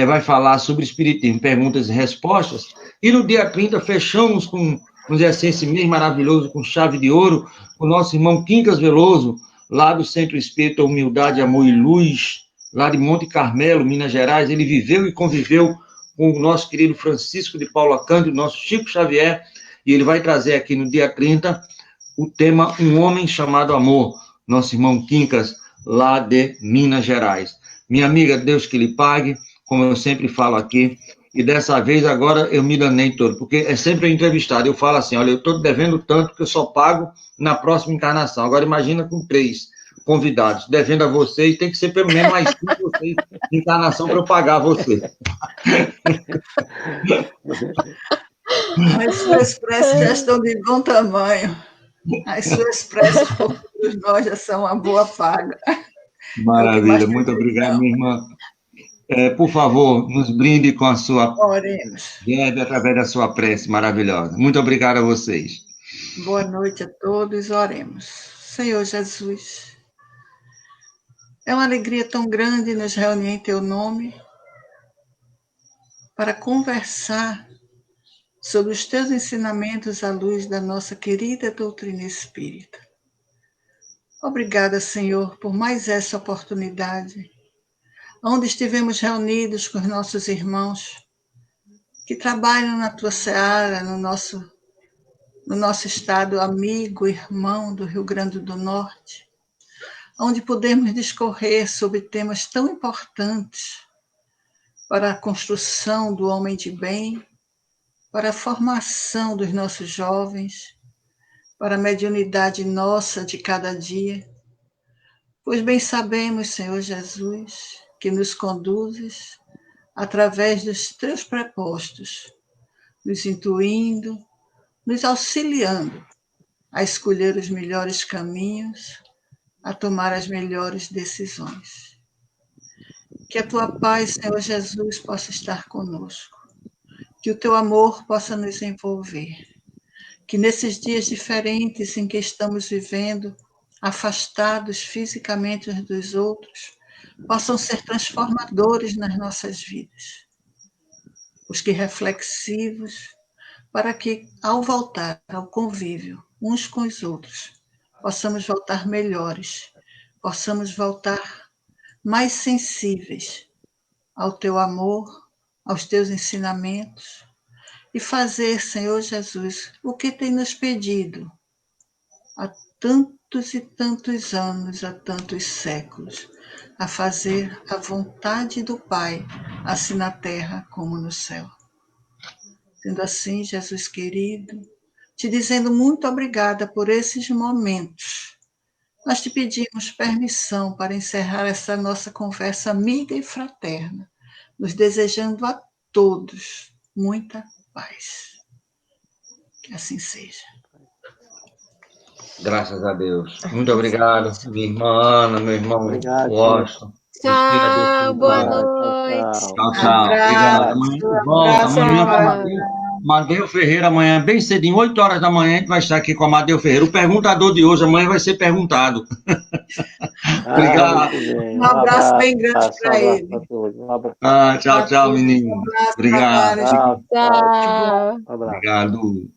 vai falar sobre espiritismo, perguntas e respostas. E no dia 30 fechamos com, vamos dizer assim, esse mês maravilhoso, com chave de ouro, com o nosso irmão Quincas Veloso, lá do Centro Espírita Humildade, Amor e Luz, lá de Monte Carmelo, Minas Gerais. Ele viveu e conviveu com o nosso querido Francisco de Paula Cândido, nosso Chico Xavier, e ele vai trazer aqui no dia 30 o tema Um Homem Chamado Amor, nosso irmão Quincas, lá de Minas Gerais. Minha amiga, Deus que lhe pague, como eu sempre falo aqui, e dessa vez agora eu me danei todo, porque é sempre entrevistado, eu falo assim, olha, eu estou devendo tanto que eu só pago na próxima encarnação. Agora imagina com 3 convidados, devendo a vocês, tem que ser pelo menos mais 5 vocês de encarnação para eu pagar a vocês. As suas preces já estão de bom tamanho. As suas preces por todos nós já são uma boa paga. Maravilha, muito obrigado, minha irmã. Por favor, nos brinde com a sua guerra através da sua prece maravilhosa. Muito obrigado a vocês. Boa noite a todos, oremos. Senhor Jesus, é uma alegria tão grande nos reunir em Teu nome para conversar sobre os Teus ensinamentos à luz da nossa querida doutrina espírita. Obrigada, Senhor, por mais essa oportunidade, onde estivemos reunidos com os nossos irmãos que trabalham na Tua seara, no nosso estado amigo, irmão do Rio Grande do Norte, onde podemos discorrer sobre temas tão importantes para a construção do homem de bem, para a formação dos nossos jovens, para a mediunidade nossa de cada dia. Pois bem sabemos, Senhor Jesus, que nos conduzes através dos Teus prepostos, nos intuindo, nos auxiliando a escolher os melhores caminhos, a tomar as melhores decisões. Que a Tua paz, Senhor Jesus, possa estar conosco, que o Teu amor possa nos envolver, que nesses dias diferentes em que estamos vivendo, afastados fisicamente uns dos outros, possam ser transformadores nas nossas vidas. Os que reflexivos, para que, ao voltar ao convívio uns com os outros, possamos voltar melhores, possamos voltar mais sensíveis ao Teu amor, aos Teus ensinamentos, e fazer, Senhor Jesus, o que tem nos pedido há tantos e tantos anos, há tantos séculos, a fazer a vontade do Pai, assim na terra como no céu. Sendo assim, Jesus querido, te dizendo muito obrigada por esses momentos, nós te pedimos permissão para encerrar essa nossa conversa amiga e fraterna, nos desejando a todos muita paz. Que assim seja. Graças a Deus. Muito obrigado, minha irmã Ana, meu irmão Washington. Tchau, boa noite. Tchau. Obrigado. Amanhã com Amadeu Ferreira, amanhã, bem cedinho, 8 horas da manhã, a gente vai estar aqui com o Amadeu Ferreira. O perguntador de hoje, amanhã vai ser perguntado. Obrigado. Um abraço bem grande para ele. Tchau, menino. Obrigado. Tchau. Obrigado.